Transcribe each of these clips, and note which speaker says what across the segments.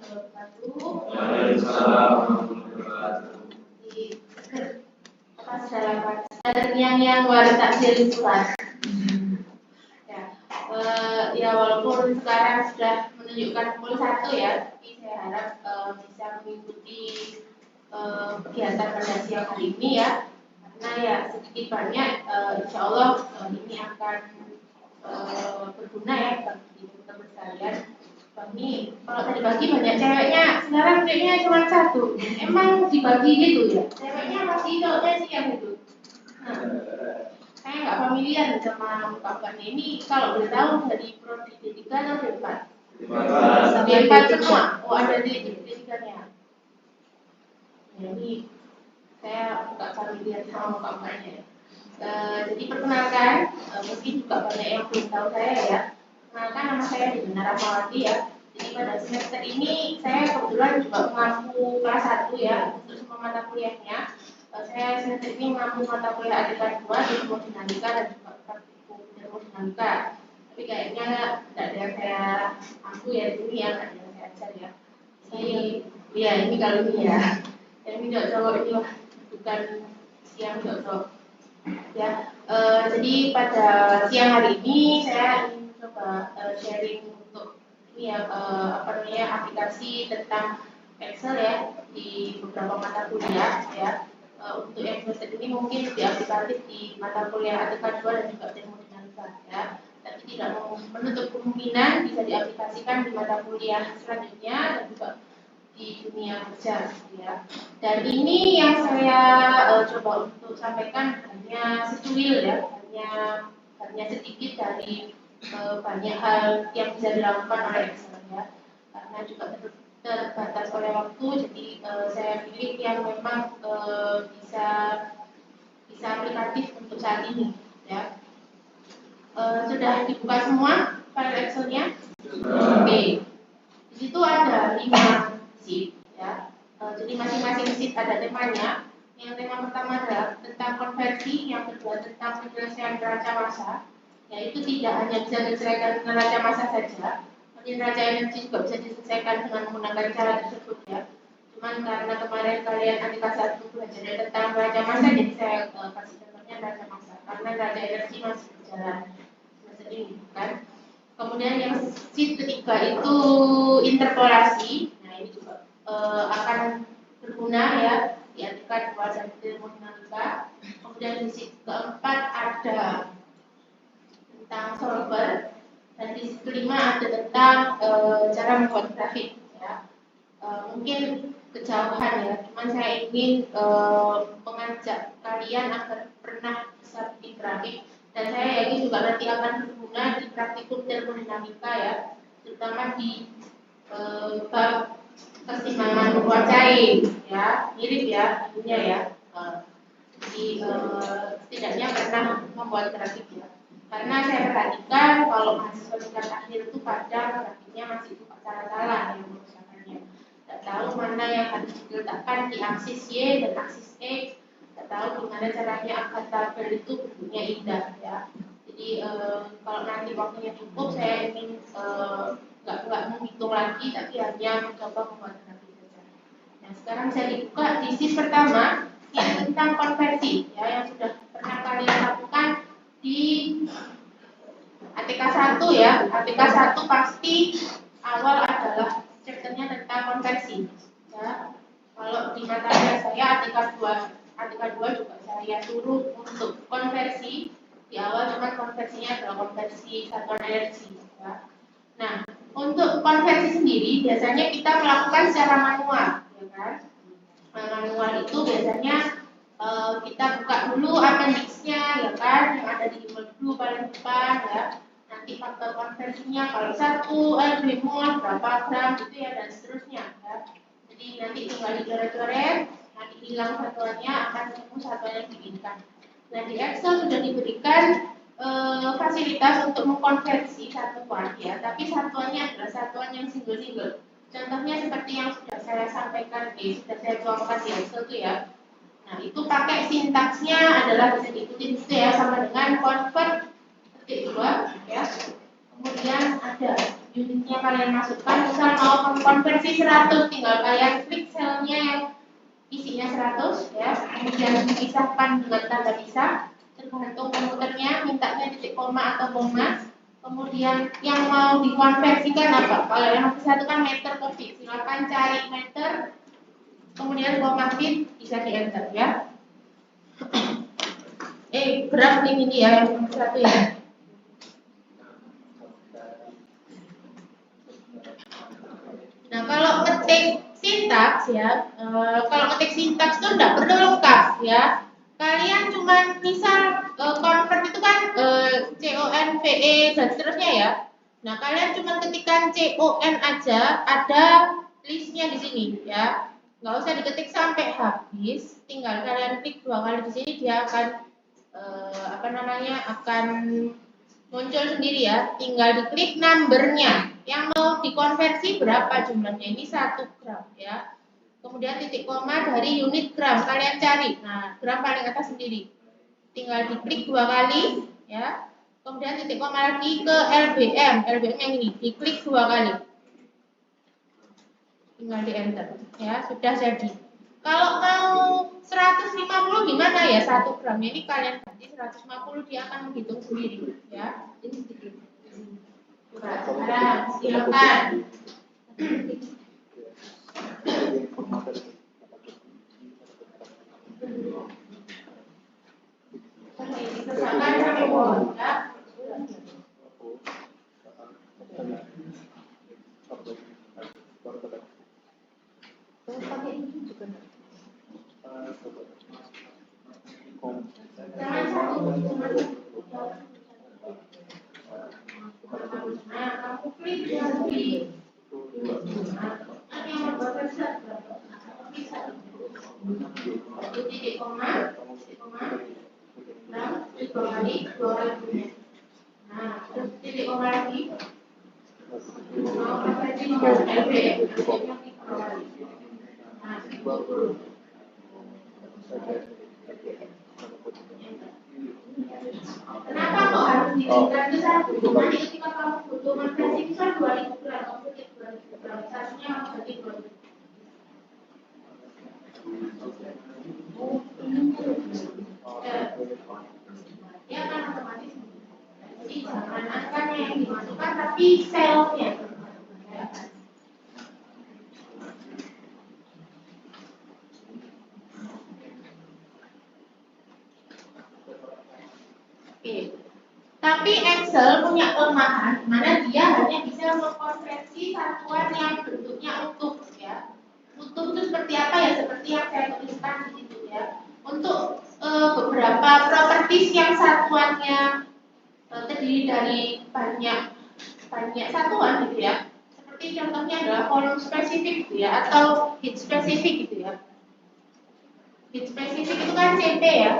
Speaker 1: wabarakatuh. Waalaikumsalam warahmatullahi wabarakatuh. Apa selamat yang waris takdir surat. Ya walaupun sekarang sudah menunjukkan pukul 1 ya, tapi saya harap bisa mengikuti kegiatan pada siang hari ini ya, karena ya sedikit banyak insya Allah ini akan berguna ya bagi teman-teman sekalian. Ini kalau tadi pagi banyak ceweknya, sekarang ceweknya cuma 1. Emang dibagi gitu ya? Ceweknya masih cowoknya sih yang itu. Nah, saya nggak familiar sama ungkapannya ini. Kalau boleh tahu dari prodi D3 atau D4? D4 semua. Oh ada di D3-nya. Jadi saya nggak familiar sama ungkapannya. Jadi perkenalkan, mungkin juga banyak yang belum tahu saya ya. Perkenalkan nama saya Dina Rahmawati ya. Jadi pada semester ini saya kebetulan juga mengampu kelas 1 ya untuk semua mata kuliahnya. Saya semester ini mengampu mata kuliah ADK 2 di termodinamika dan juga praktikum termodinamika. Tapi kayaknya tidak ada yang saya ampu ya di sini ya, ada yang saya ajar ya. Ini kalau ini ya. Yang ini cowok ini bukan siang cowok. Ya, jadi pada siang hari ini saya ingin coba sharing untuk ini ya aplikasi tentang Excel ya di beberapa mata kuliah ya. Untuk yang semester ini mungkin lebih aplikatif di mata kuliah ADK 2 dan juga termodinamika ya. Tapi tidak menutup kemungkinan bisa diaplikasikan di mata kuliah selanjutnya dan juga di dunia kerja ya. Dan ini yang saya coba untuk sampaikan hanya secuil ya, hanya sedikit dari banyak hal yang bisa dilakukan oleh Excel ya. Karena juga terbatas oleh waktu, jadi saya pilih yang memang bisa aplikatif untuk saat ini ya. Sudah dibuka semua file Excel-nya? Oke. Di situ ada 5 sheet ya. Jadi masing-masing sheet ada temanya. Yang tema pertama adalah tentang konversi, yang kedua tentang penyelesaian neraca massa. Yaitu tidak hanya bisa diselesaikan neraca massa saja, neraca energi juga bisa diselesaikan dengan menggunakan cara tersebut ya. Cuman karena kemarin kalian ADK 1 belajar tentang neraca massa, jadi saya kasih contohnya neraca massa. Karena neraca energi masih berjalan semester ini kan. Kemudian yang sheet ketiga itu interpolasi. Nah ini juga akan berguna ya di ADK 2 dan termodinamika. Kemudian di sheet keempat ada tentang solver. Dan di kelima ada tentang cara membuat grafik ya. Mungkin kejauhan ya, cuman saya ingin mengajak kalian agar pernah bisa bikin grafik, dan saya yakin juga nanti akan berguna di praktikum termodinamika ya, terutama di bab keseimbangan uap cair ya, mirip ya ininya ya. Jadi setidaknya pernah membuat grafik ya. Karena saya perhatikan kalau mahasiswa tingkat akhir itu kadang grafiknya masih suka salah-salah yang mengusahakannya. Tidak tahu mana yang harus diletakkan di aksis Y dan aksis X. Tidak tahu gimana caranya agar tabel itu bentuknya indah ya. Jadi kalau nanti waktunya cukup, saya ingin nggak menghitung lagi, tapi hanya mencoba membuat grafik saja. Nah sekarang saya dibuka di sheet pertama yang tentang konversi ya, yang sudah pernah kalian lakukan di ATK 1 ya. ATK 1 pasti awal adalah chapternya tentang konversi ya. Kalau di mata kuliah saya ATK 2 juga saya suruh untuk konversi di awal, cuma konversinya adalah konversi satuan energi ya. Nah untuk konversi sendiri biasanya kita melakukan secara manual ya kan. Manual itu biasanya kita buka dulu appendix-nya ya kan, yang ada di modul paling depan ya. Nanti faktor konversinya kalau 1 mol berapa gram gitu ya, dan seterusnya ya. Jadi nanti tinggal dicoret-coret, nanti hilang satuannya, akan ketemu satuan yang diinginkan. Nah di Excel sudah diberikan fasilitas untuk mengkonversi satuan ya, tapi satuannya adalah satuan yang single-single. Contohnya seperti yang sudah saya sampaikan, sudah saya tuangkan di Excel itu ya. Nah itu pakai sintaksnya adalah bisa diikuti ya, sama dengan convert ketik 2 ya. Kemudian ada unitnya kalian masukkan. Misal mau konversi 100, tinggal kalian klik selnya yang isinya 100 ya, kemudian dipisahkan dengan tanda pisah tergantung komputernya mintanya titik koma atau koma. Kemudian yang mau dikonversikan apa? Kalau yang satu kan meter ke feet, silakan cari meter, kemudian koma feet, bisa di enter ya. Graf ini ya yang nomor 1 ya. Nah kalau ngetik sintaks ya, kalau ngetik sintaks itu tidak perlu lengkap ya. Kalian cuma misal convert itu kan CONVE dan seterusnya ya. Nah kalian cuma ketikkan CON aja, ada listnya di sini ya. Nggak usah diketik sampai habis, tinggal kalian klik 2 kali di sini, dia akan akan muncul sendiri ya. Tinggal diklik numbernya, yang mau dikonversi berapa jumlahnya, ini 1 gram ya. Kemudian titik koma dari unit gram kalian cari. Nah, gram paling atas sendiri. Tinggal diklik 2 kali ya. Kemudian titik koma lagi ke LBM yang ini, diklik 2 kali. Tinggal di enter ya, sudah jadi. Kalau mau 150 gimana ya 1 gram ini kalian ganti 150, dia akan menghitung sendiri ya. Ini sedikit. Sekarang silakan. Kenapa kok harus diberikan ke 1? Nanti ketika kamu butuh konversi itu kan 2000 gram, kamu ketik 2000 gram, satunya kamu ketik 2000. Ya kan otomatis. Jadi jangan angkanya yang dimasukkan, tapi selnya. Tapi Excel punya kelemahan, mana dia hanya bisa mengkonversi satuan yang bentuknya utuh ya. Utuh itu seperti apa ya? Seperti yang saya tuliskan di situ ya. Untuk beberapa properties yang satuannya terdiri dari banyak satuan gitu ya. Seperti contohnya adalah volume spesifik gitu ya, atau heat spesifik gitu ya. Heat spesifik itu kan CP ya.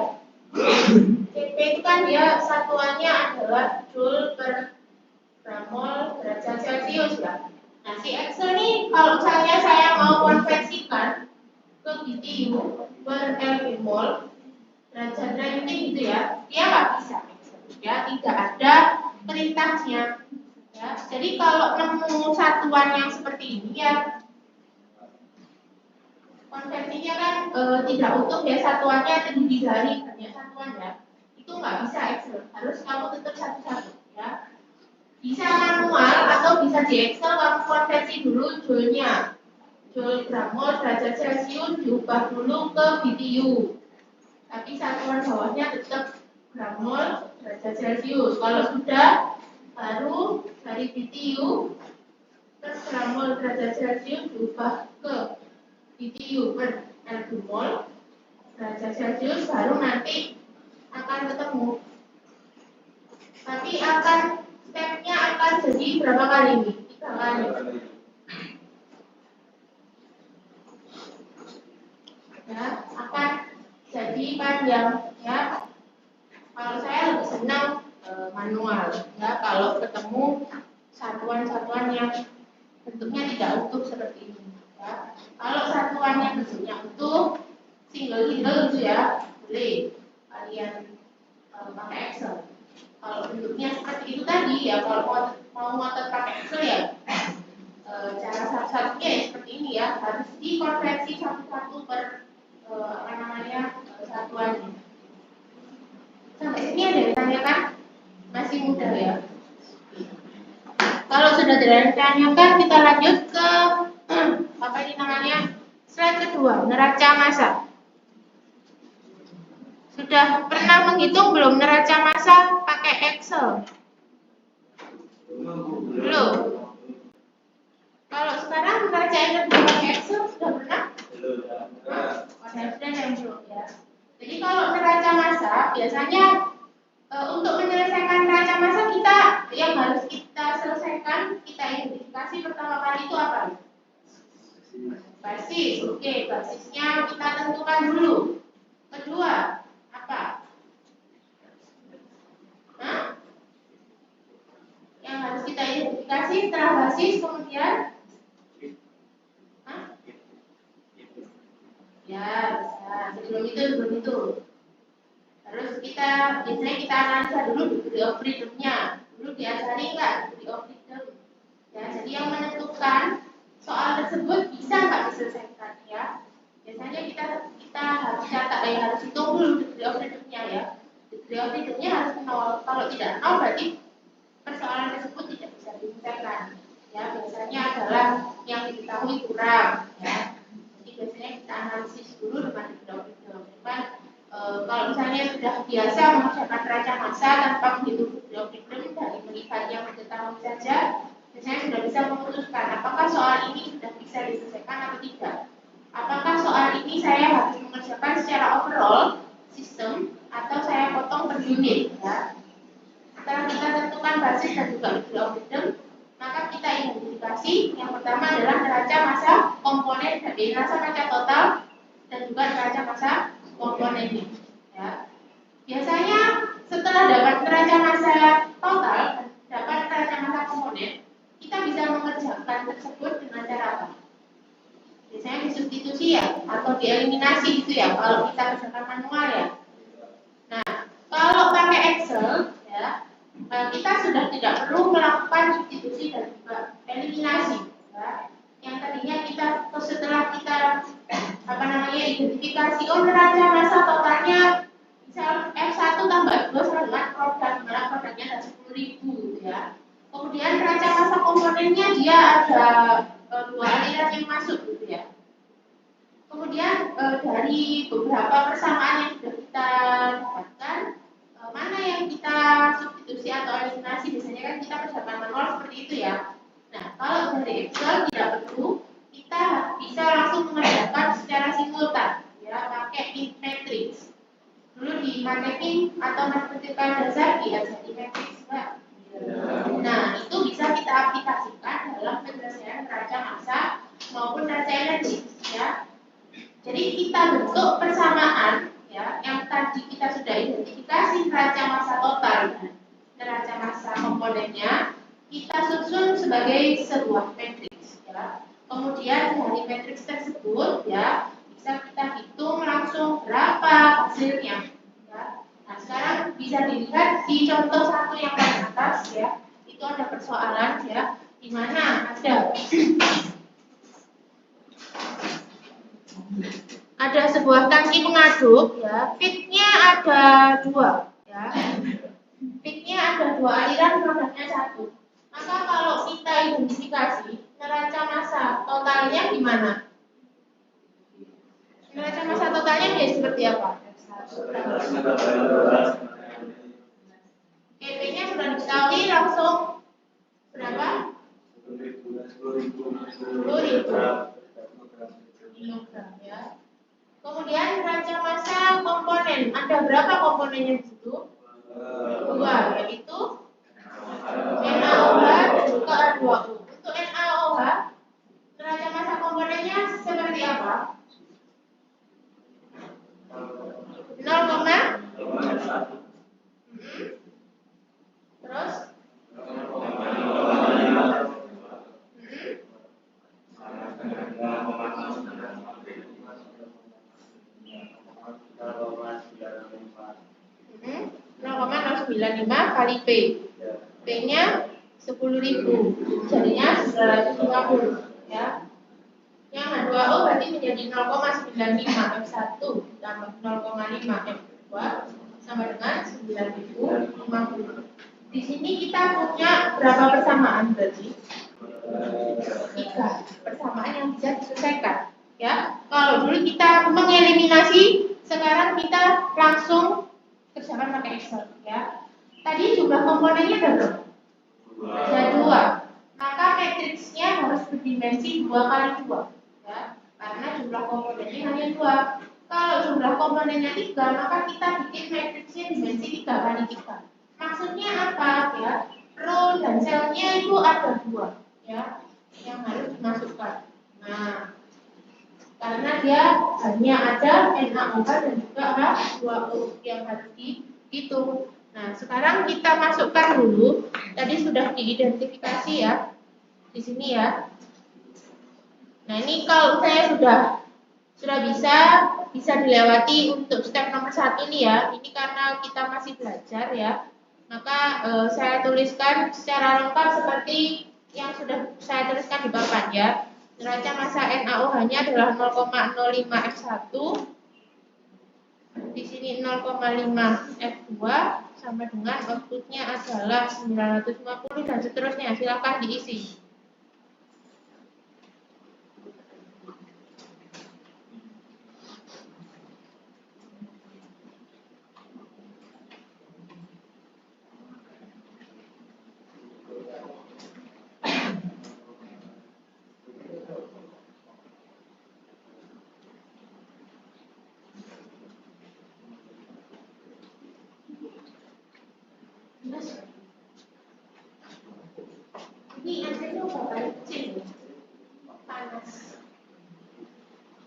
Speaker 1: CP itu kan dia satuannya adalah Joule per gramol derajat Celcius ya. Nah si Excel ini kalau saya mau konversikan ke BTU per LBmol derajat rating gitu ya, dia nggak bisa ya, tidak ada perintahnya ya. Jadi kalau nemu satuan yang seperti ini ya, konversinya kan tidak utuh ya, satuannya terdiri dari banyak satuan ya, itu nggak bisa Excel, harus kamu tetap satu-satu ya. Bisa manual atau bisa di Excel kamu konversi dulu Joule-nya, Joule gramol derajat Celcius diubah dulu ke BTU, tapi satuan bawahnya tetap gramol derajat Celcius. Kalau sudah, baru dari BTU per gramol derajat Celcius diubah ke BTU per LBmol derajat Celcius, baru nanti akan ketemu. Tapi stepnya akan jadi berapa kali ini? 3 kali. Ya, akan jadi panjang ya. Kalau saya lebih senang manual ya, kalau ketemu satuan-satuan yang bentuknya tidak utuh seperti ini ya. Kalau satuannya bentuknya utuh, single gitu ya, boleh kalian pakai Excel. Kalau bentuknya seperti itu tadi ya, kalau mau ngotot pakai Excel ya cara satu-satunya ya seperti ini ya, harus dikonversi satu-satu per satuannya. Sampai sini ada yang tanyakan? Masih mudah ya. Kalau sudah tidak ada yang tanyakan, kita lanjut ke apa ini namanya? Slide kedua, neraca massa. Sudah pernah menghitung belum neraca massa pakai Excel? Belum. Kalau sekarang neraca energi pakai Excel sudah pernah? Sudah yang belum ya. Jadi kalau neraca massa biasanya untuk menyelesaikan neraca massa kita yang harus kita selesaikan, kita identifikasi pertama kali itu apa? Basis. Oke, basisnya kita tentukan dulu. Kedua, apa? Yang harus kita identifikasi setelah basis kemudian ya bisa. Sebelum itu. Terus kita biasanya kita analisa dulu degree of freedom-nya. Dulu diajari nggak degree of freedom? Ya, jadi yang menentukan soal tersebut bisa nggak diselesaikan ya. Biasanya kita harus catat harus hitung dulu degree of freedom-nya ya. Degree of freedom-nya harus 0. Kalau tidak 0 berarti persoalan tersebut tidak bisa diselesaikan. Ya, biasanya adalah yang diketahui kurang ya. Jadi biasanya kita analisis dulu dengan degree of freedom. Kalau misalnya sudah biasa mengerjakan neraca massa tanpa menghitung degree of freedom dari melihat yang diketahui saja, biasanya sudah bisa memutuskan apakah soal ini sudah bisa diselesaikan atau tidak. Apakah soal ini saya harus mengerjakan secara overall sistem atau saya potong per unit ya. Setelah kita tentukan basis dan juga degree of freedom, maka kita identifikasi yang pertama adalah neraca massa komponen dari neraca massa total dan juga neraca massa komponennya ya. Biasanya setelah dapat neraca massa total dan dapat neraca massa komponen, kita bisa mengerjakan tersebut dengan cara apa? Biasanya disubstitusi ya atau dieliminasi gitu ya kalau kita kerjakan manual ya. Nah, kalau pakai Excel ya, kita sudah tidak perlu melakukan substitusi dan juga eliminasi ya. Yang tadinya kita setelah kita identifikasi neraca massa totalnya misal F1 tambah F2 sama dengan produk, dimana produknya ada 10.000 ya. Kemudian neraca massa komponennya dia ada 2 aliran yang masuk gitu ya. Kemudian dari beberapa persamaan yang sudah kita dapatkan, mana yang kita substitusi atau eliminasi, biasanya kan kita persiapan manual seperti itu ya. Nah, kalau dari Excel tidak perlu, kita bisa langsung mengerjakan secara simultan ya, pakai matrix. Dulu di marketing atau matematika dasar diajari matrix Mbak. Nah, itu bisa kita aplikasikan dalam penyelesaian neraca massa maupun neraca energi ya. Jadi kita bentuk persamaan ya, yang tadi kita sudah identifikasi neraca massa total dan neraca massa komponennya, kita susun sebagai sebuah matriks ya. Kemudian dari matriks tersebut ya bisa kita hitung langsung berapa hasilnya ya. Nah, sekarang bisa dilihat di contoh satu yang paling atas ya. Itu ada persoalan ya, di mana ada sebuah tangki pengaduk ya, pitnya ada 2 ya. Pitnya ada 2 aliran, produknya 1. Maka kalau kita identifikasi neraca massa totalnya gimana? Neraca massa totalnya dia seperti apa? PP-nya sudah diketahui langsung berapa? 10.000 kilogram ya. Kemudian neraca massa komponen, ada berapa komponennya di situ? 2, yaitu NaOH dan juga H2O. Untuk NaOH, neraca massa komponennya seperti apa? 0,1. Terus? Hmm? 0,095 kali P. P-nya 10.000. Jadinya 950 ya. Yang H2O berarti menjadi 0,95 F1 ditambah 0,5 F2 sama dengan 9.050. Di sini kita punya berapa persamaan berarti? 3 persamaan yang bisa diselesaikan. Ya, kalau dulu kita mengeliminasi, sekarang kita langsung kerjakan pakai Excel. Ya, tadi jumlah komponennya ada berapa? Ada 2. Maka matriksnya harus berdimensi 2 kali 2. Ya, karena jumlah komponennya hanya 2. Kalau jumlah komponennya 3, maka kita bikin matriksnya dimensi 3 kali 3. Maksudnya apa ya? Row dan selnya itu ada 2 ya, yang harus dimasukkan. Nah, karena dia hanya ada NaOH dan juga H2O yang harus dihitung. Nah, sekarang kita masukkan dulu. Tadi sudah diidentifikasi ya, di sini ya. Nah, ini kalau saya sudah bisa dilewati untuk step nomor 1 ini ya. Ini karena kita masih belajar ya. Maka saya tuliskan secara lengkap seperti yang sudah saya tuliskan di papan ya. Neraca massa NaOH-nya adalah 0,05 F1. Di sini 0,5 F2 sama dengan outputnya adalah 950 dan seterusnya. Silakan diisi. Ini AC-nya udah kecil, panas.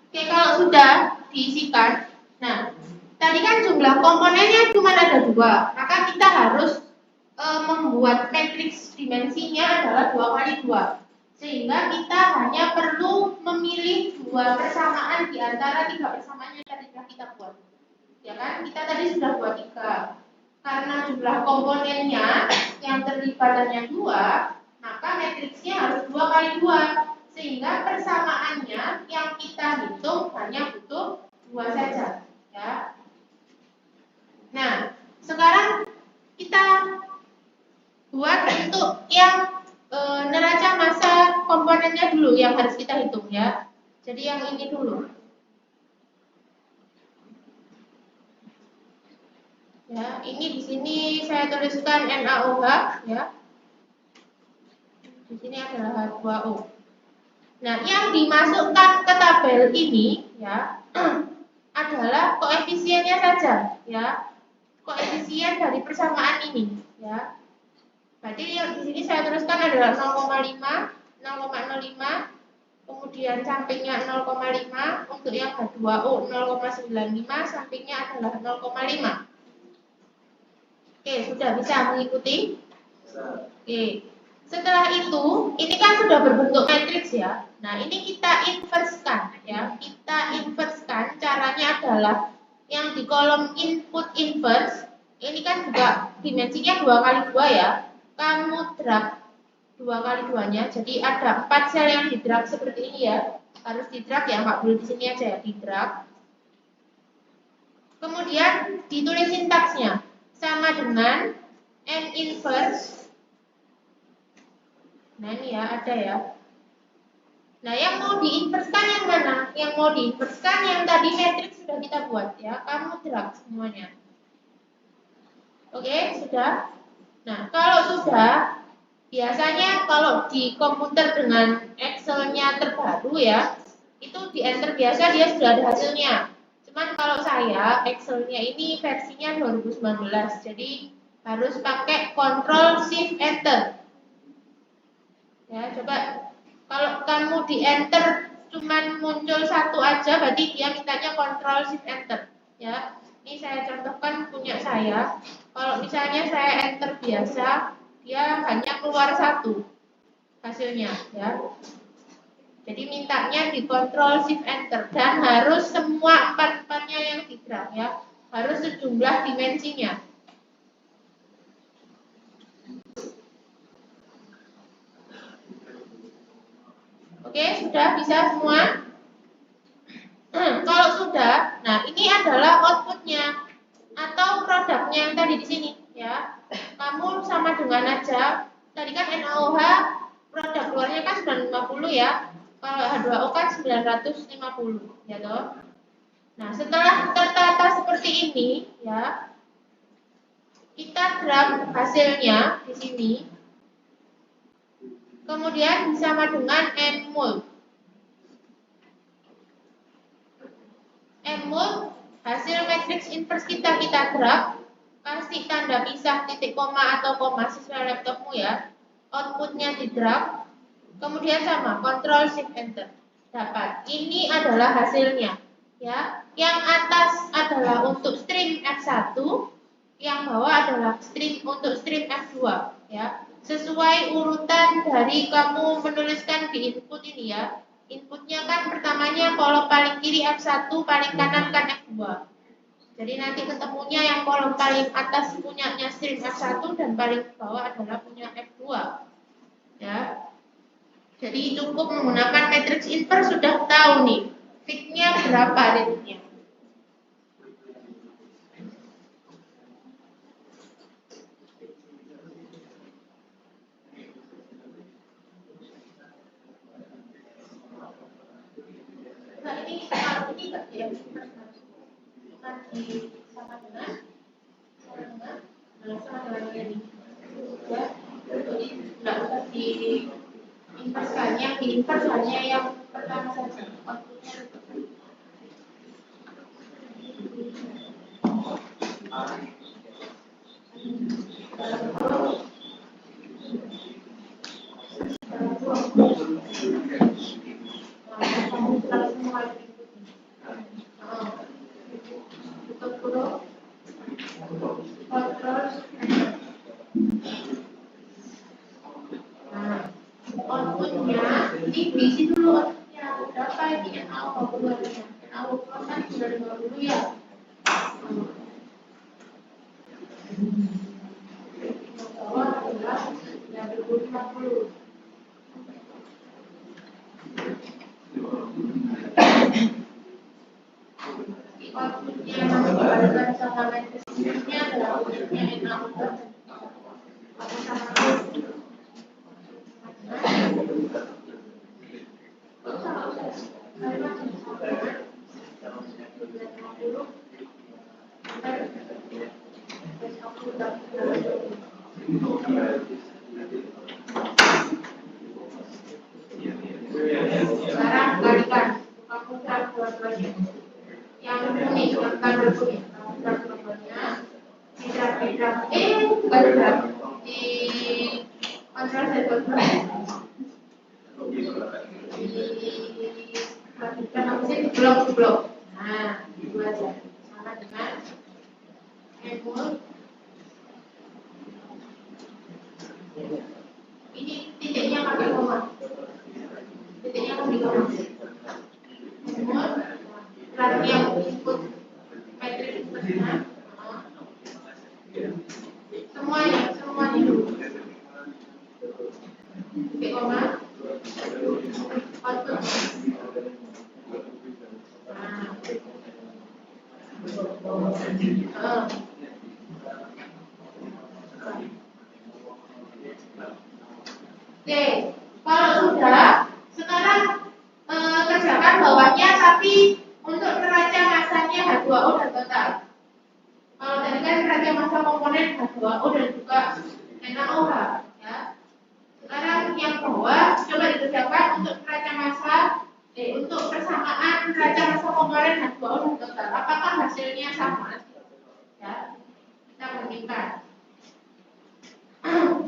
Speaker 1: Oke, kalau sudah diisikan, nah tadi kan jumlah komponennya cuma ada 2, maka kita harus membuat matriks dimensinya adalah 2 kali 2, sehingga kita hanya perlu memilih 2 persamaan di antara 3 persamaan yang tadi sudah kita buat. Ya kan, kita tadi sudah buat 3. Karena jumlah komponennya yang terlibat hanya 2, maka matriksnya harus 2 kali 2, sehingga persamaannya yang kita hitung hanya butuh 2 saja ya. Nah, sekarang kita buat untuk yang neraca massa komponennya dulu yang harus kita hitung ya. Jadi yang ini dulu. Ya, ini di sini saya tuliskan NaOH ya. Di sini adalah H2O. Nah, yang dimasukkan ke tabel ini ya adalah koefisiennya saja ya. Koefisien dari persamaan ini ya. Berarti yang di sini saya tuliskan adalah 0,5, 0,05, kemudian sampingnya 0,5, untuk yang H2O 0,95, sampingnya adalah 0,5. Oke, sudah bisa mengikuti? Oke. Setelah itu, ini kan sudah berbentuk matriks ya. Nah, ini kita inverskan ya. Kita inverskan, caranya adalah yang di kolom input inverse, ini kan juga dimensinya 2 kali 2 ya. Kamu drag 2 kali 2-nya. Jadi ada 4 sel yang di drag seperti ini ya. Harus di drag ya, nggak boleh di sini aja ya, di drag. Kemudian ditulis sintaksnya sama dengan N inverse. Nah, ini ya, ada ya. Nah, yang mau diinverskan yang mana? Yang mau diinverskan yang tadi matriks sudah kita buat ya. Kamu drag semuanya. Oke, sudah. Nah, kalau sudah, biasanya kalau di komputer dengan Excel-nya terbaru ya, itu di enter biasa dia sudah ada hasilnya. Cuman kalau saya Excel-nya ini versinya 2019, jadi harus pakai Ctrl Shift Enter. Ya, coba kalau kamu di enter cuman muncul satu aja, berarti dia mintanya Ctrl Shift Enter. Ya, ini saya contohkan punya saya. Kalau misalnya saya enter biasa, dia hanya keluar satu hasilnya, ya. Jadi mintanya di Ctrl Shift Enter dan harus semua empat-empatnya yang di drag ya, harus sejumlah dimensinya. Bisa semua? Kalau sudah, nah ini adalah outputnya atau produknya yang tadi di sini, ya. Kamu sama dengan aja. Tadi kan NaOH produk keluarnya kan 950 ya. Kalau H2O kan 950, ya toh. Nah, setelah tertata seperti ini, ya, kita graf hasilnya di sini. Kemudian sama dengan N-mol. N-mol hasil matriks inverse kita graf, kasih tanda pisah titik koma atau koma sesuai laptopmu ya. Outputnya di graf. Kemudian sama, Ctrl Shift Enter. Dapat. Ini adalah hasilnya, ya. Yang atas adalah untuk stream F1, yang bawah adalah untuk stream F2, ya. Sesuai urutan dari kamu menuliskan di input ini ya. Inputnya kan pertamanya kolom paling kiri F1, paling kanan kan F2. Jadi nanti ketemunya yang kolom paling atas punyanya stream F1 dan paling bawah adalah punya F2. Ya. Jadi cukup menggunakan matriks inverse sudah tahu nih fitnya berapa rate-nya. Nah ini kalau ini enggak ya, bukan di sama dengan ini. Ya, jadi enggak usah di inverse yang di inverse hanya yang pertama saja. Outputnya ini diisi dulu outputnya berapa ini NaOH keluarnya. NaOH kan sudah 50 ya. Bawah adalah 50. Outputnya yang dibalikan sama matriksnya adalah outputnya NaOH. Sekarang kalikan kamu graf dua-duanya. Yang kuning, yang tanda kuning, kamu graf dua-duanya. Di graf bukan graf di kontrol dan kontrol. Perhatikan apa sih di blok. Nah, itu aja. Sama dengan N-mol. Ini titiknya pakai koma. Titiknya kan di koma. N-mol. Berarti yang input matriks inputnya. Semuanya dulu. Titik koma. Output. Oke, kalau sudah, sekarang kerjakan bawahnya, tapi untuk neraca masanya H2O dan total. Kalau tadi kan neraca massa komponen H2O dan juga NaOH, ya. Sekarang yang bawah coba dikerjakan untuk neraca massa, untuk persamaan neraca massa komponen H2O dan total. Apakah hasilnya sama? Ya, kita bandingkan.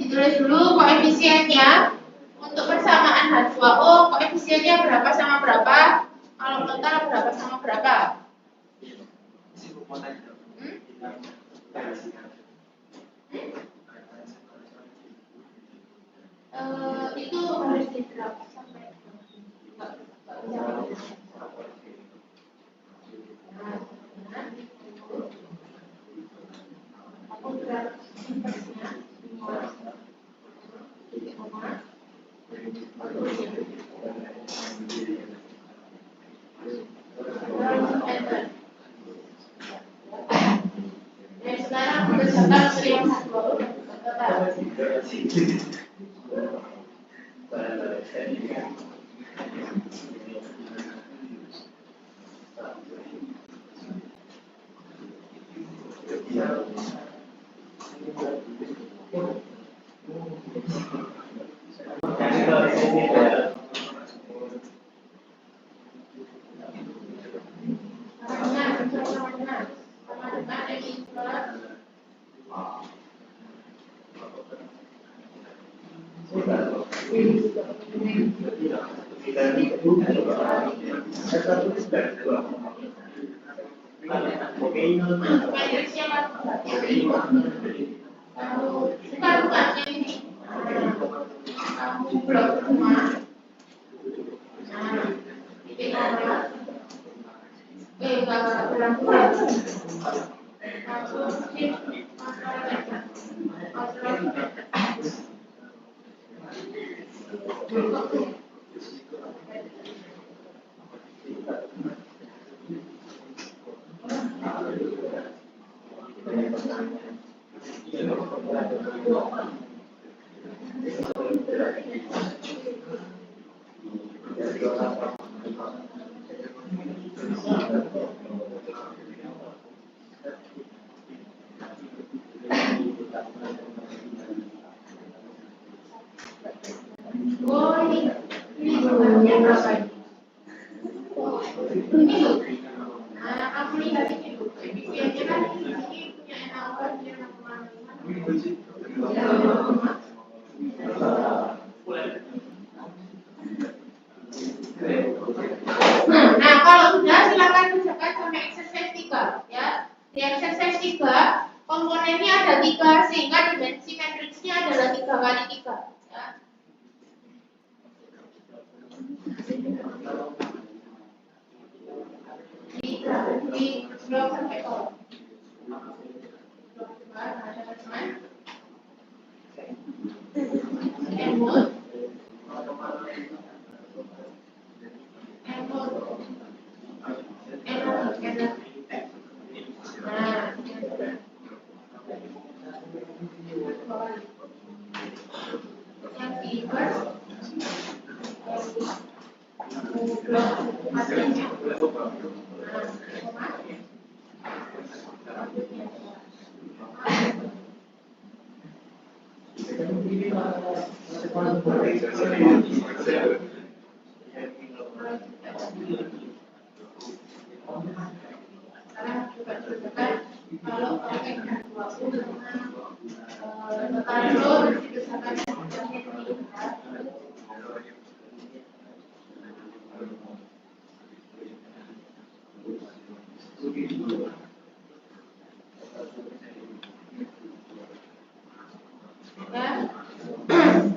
Speaker 1: Ditulis dulu koefisiennya. Untuk persamaan H2O koefisiennya berapa sama berapa? Kalau total berapa sama berapa? Itu harus di-drop sampai aku drop inversnya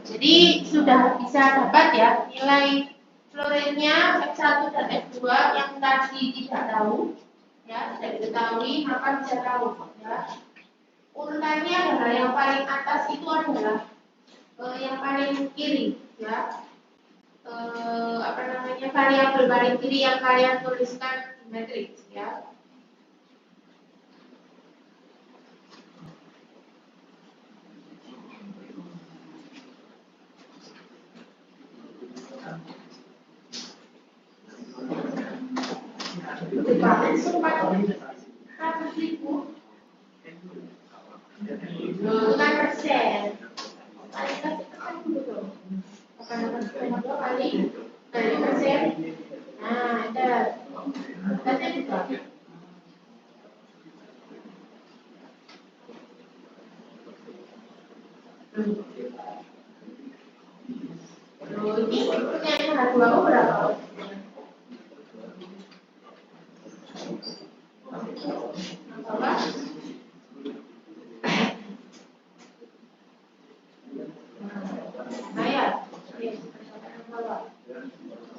Speaker 1: Jadi sudah bisa dapat ya nilai fluorinnya F1 dan F2 yang tadi tidak tahu ya, tidak diketahui maka bisa tahu ya. Urutannya adalah yang paling atas itu adalah yang paling kiri ya. Variabel paling kiri yang kalian tuliskan di matriks ya. Bukan persen. Kali persen. Nah, ada. Ada juga. Ini pertanyaan harga aku berapa? Apa? Bayar.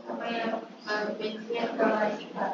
Speaker 1: Apa yang bensinnya kalau kita?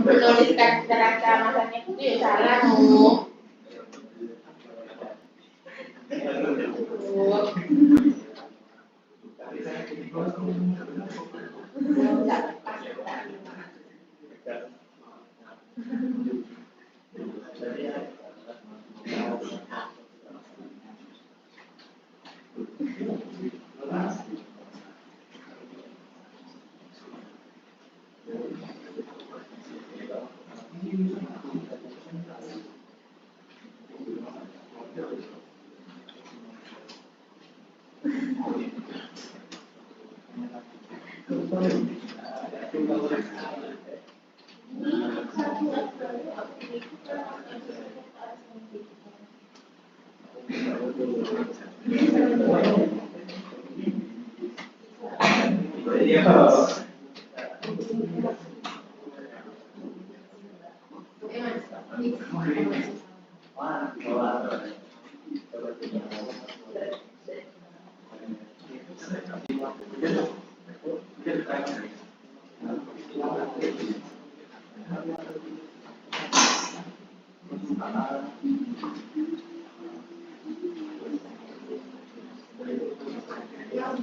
Speaker 1: menuliskan neraca masanya itu ya salah Bu.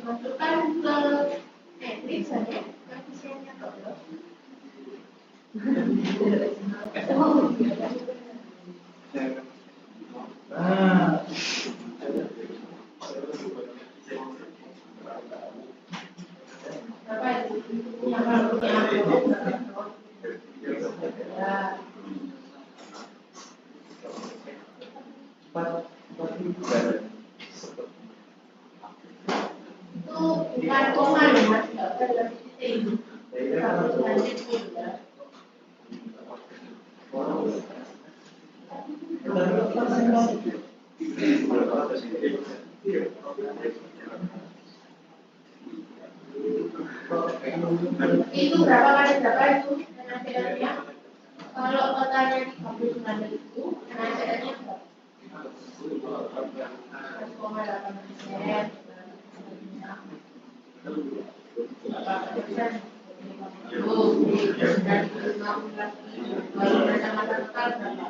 Speaker 1: Masukkan ke matriks saja koefisiennya kalau berapa itu yang kalau bukan koma ya Mas, tidak titik. Itu berapa kali berapa itu penasirannya? Kalau totalnya 39 itu penasirannya berapa? 1,8%. Baru kacamata total berapa?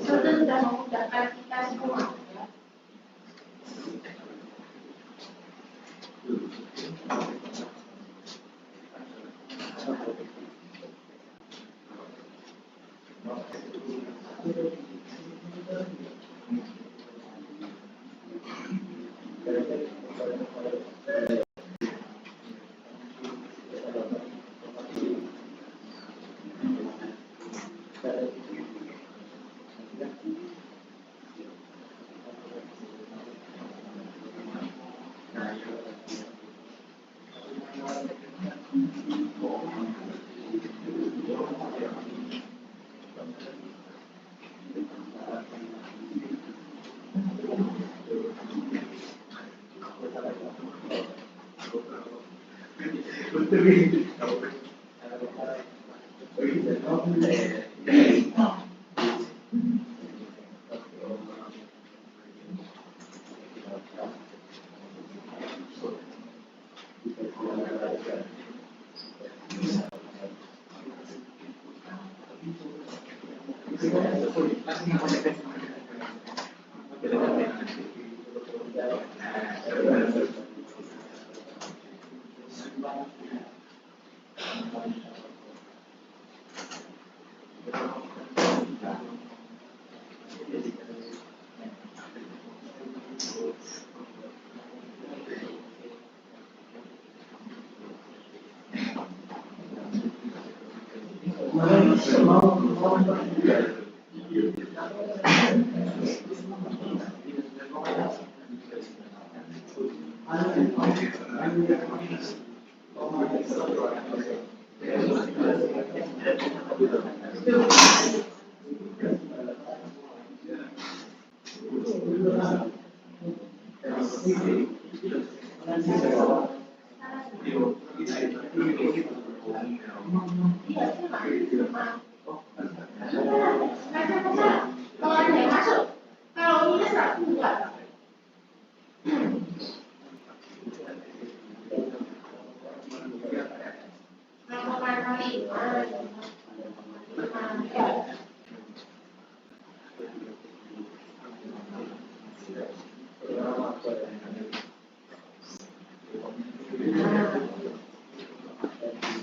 Speaker 1: Sudah memudahkan kita semua.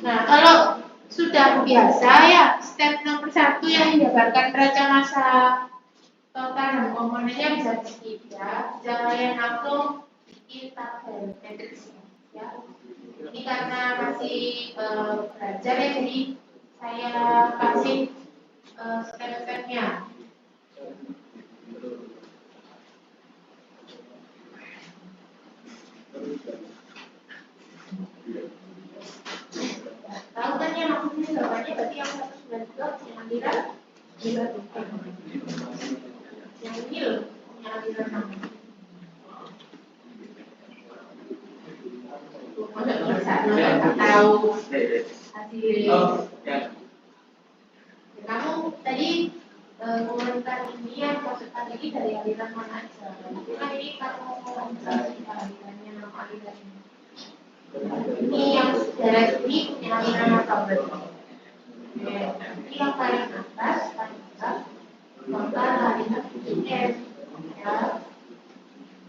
Speaker 1: Nah, kalau sudah biasa ya, step nomor 1 yang didapatkan neraca massa total dan komponennya bisa di-skip ya. Jangan kalian langsung bikin tabel matriksnya ya. Ini karena masih belajar ya, jadi saya kasih step-stepnya. Tahu kan ya maksudnya jawabannya berarti yang 192 yang aliran yang ini loh, yang aliran nggak tahu hasil. Kamu tadi mengumpulkan ini yang masukkan ini dari aliran mana aja? Kan ini kamu mengumpulkan alirannya, nama alirannya. Ini yang daerah ini punya aliran apa berarti? Ini yang paling atas, maka aliran S ya.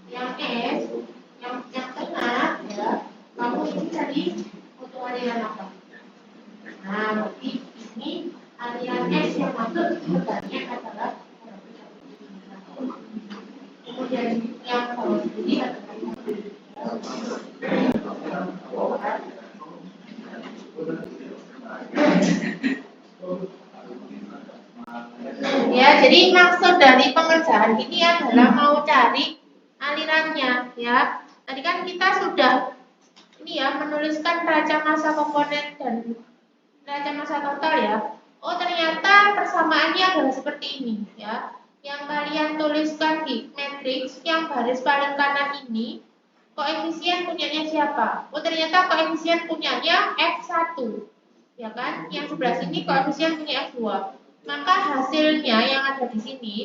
Speaker 1: Yang S, yang tengah ya. Kamu ini tadi untuk aliran apa? Nah, berarti ini aliran S yang masuk sebenarnya adalah kemudian yang bawah ini adalah ya, jadi maksud dari pengerjaan ini adalah mau cari alirannya ya. Tadi kan kita sudah ini ya menuliskan neraca massa komponen dan neraca massa total ya. Oh, ternyata persamaannya adalah seperti ini ya. Yang kalian tuliskan di matriks yang baris paling kanan ini koefisien punyanya siapa? Oh, ternyata koefisien punyanya F1. Ya kan? Yang sebelah sini koefisien punya F2. Maka hasilnya yang ada di sini,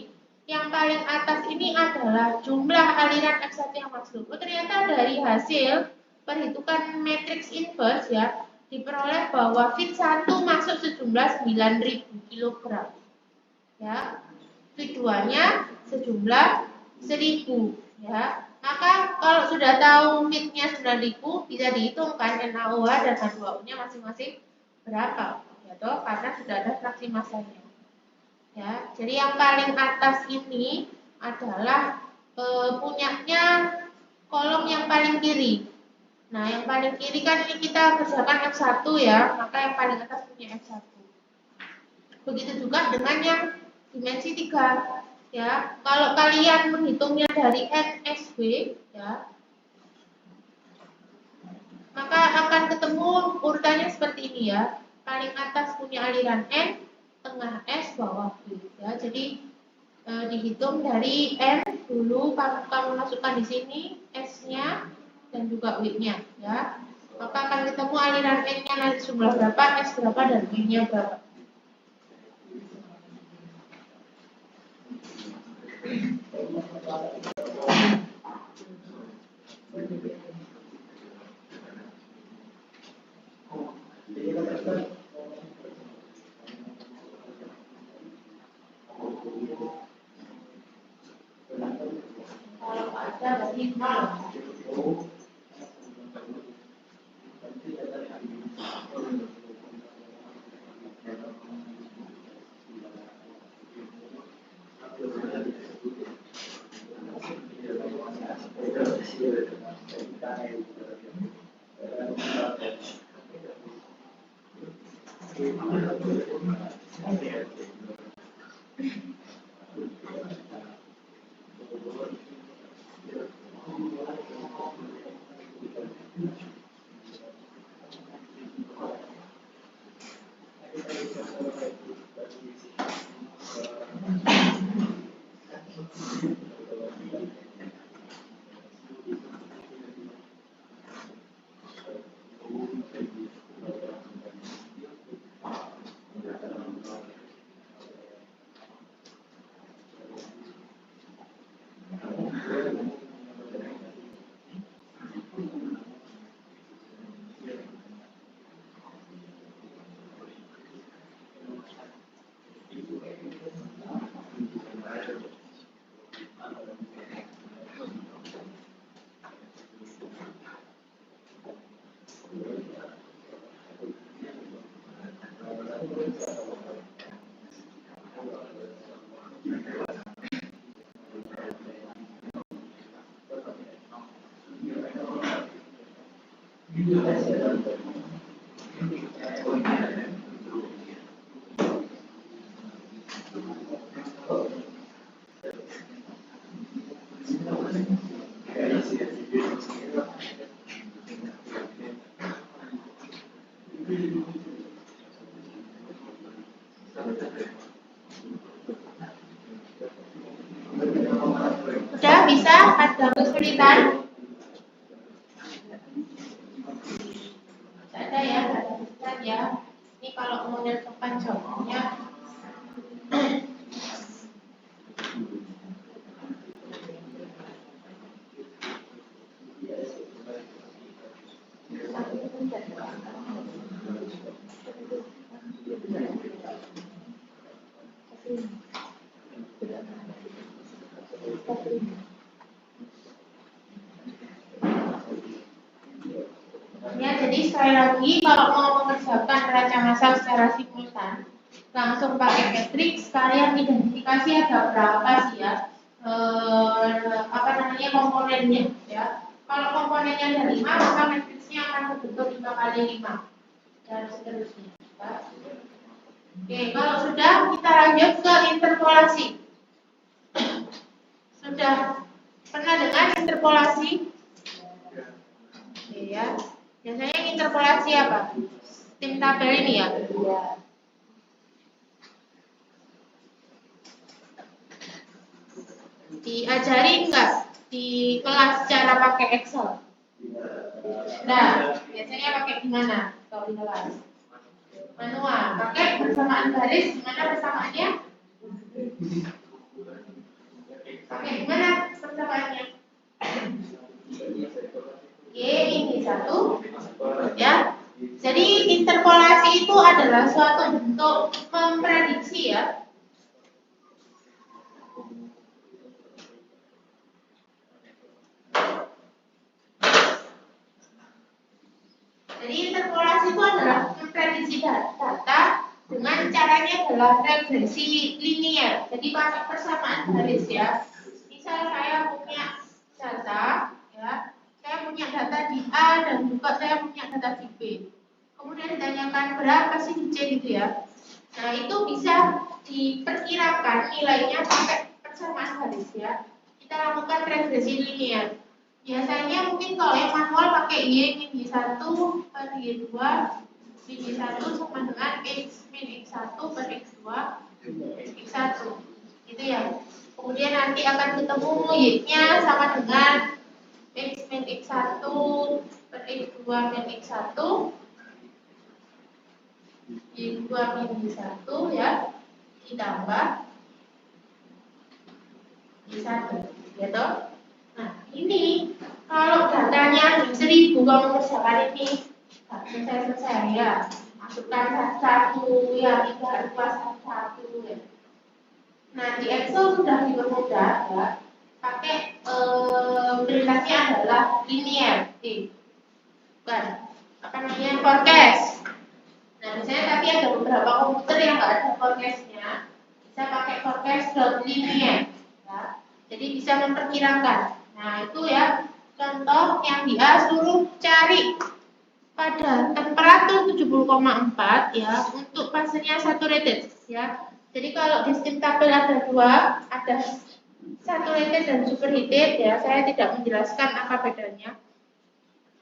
Speaker 1: yang paling atas ini adalah jumlah aliran F1 yang masuk. Oh, ternyata dari hasil perhitungan matriks inverse ya, diperoleh bahwa fit 1 masuk sejumlah 9.000 kg. Ya. Tujuannya sejumlah 1.000 ya. Maka kalau sudah tahu fitnya 9.000 bisa dihitungkan NaOH dan H2O-nya masing-masing berapa. Ya toh, karena sudah ada fraksi massanya. Ya, jadi yang paling atas ini adalah punyanya kolom yang paling kiri. Nah, yang paling kiri kan ini kita kerjakan F1 ya, maka yang paling atas punya F1. Begitu juga dengan yang dimensi 3 ya. Kalau kalian menghitungnya dari NSW ya, maka akan ketemu urutannya seperti ini ya. Paling atas punya aliran N, tengah S, bawah W ya. Jadi dihitung dari N dulu, kamu masukkan di sini S-nya dan juga W-nya ya. Maka akan ketemu aliran N-nya nanti jumlah berapa, S berapa, dan W-nya berapa. Kalau ada berarti 0. Sudah bisa? Ada kesulitan? Tidak ada ya, ada kesulitan ya. Ini kalau model papan contohnya. Ya, jadi sekali lagi kalau mau mengerjakan neraca massal secara simultan, langsung pakai matriks, kalian identifikasi ada berapa sih ya, komponennya ya. Kalau komponennya ada 5, maka matriksnya akan terbentuk 5 kali 5 dan seterusnya. Oke, kalau sudah kita lanjut ke interpolasi. Sudah pernah dengar interpolasi? Oke ya. Biasanya interpolasi apa? Tim tabel ini ya? Iya. Diajari enggak di kelas cara pakai Excel? Nah, biasanya pakai gimana kalau di kelas? Manual. Pakai persamaan garis, gimana persamaannya? Pakai gimana persamaannya? Ini 1 ya. Jadi interpolasi itu adalah suatu bentuk memprediksi ya. Jadi interpolasi itu adalah memprediksi data dengan caranya adalah regresi linear. Jadi pakai persamaan garis ya. Misal saya punya data ya. Saya punya data di A dan juga saya punya data di B. Kemudian ditanyakan berapa sih di C gitu ya. Nah, itu bisa diperkirakan nilainya pakai persamaan garis ya. Kita lakukan regresi linear. Biasanya mungkin kalau yang manual pakai Y min Y1 per Y2 min Y1 sama dengan X min X1 per X2 X1 gitu ya. Kemudian nanti akan ketemu Y-nya sama dengan X min X1 per X2 min X1 Y2 min Y1 ya, ditambah Y1 gitu. Nah, ini kalau datanya 1000 kamu kerjakan ini selesai ya. masukkan satu yang tidak luas satu ya. Nah di Excel sudah dipermudah ya, pakai perintahnya adalah linear, bukan apa namanya forecast. Nah misalnya tapi ada beberapa komputer yang nggak ada forecastnya, bisa pakai forecast.linear ya. Jadi bisa memperkirakan. Nah itu ya contoh yang dia suruh cari pada temperatur 70,4 ya untuk fasenya saturated ya. Jadi kalau di steam tabel ada dua, ada saturated dan superheated ya. Saya tidak menjelaskan apa bedanya.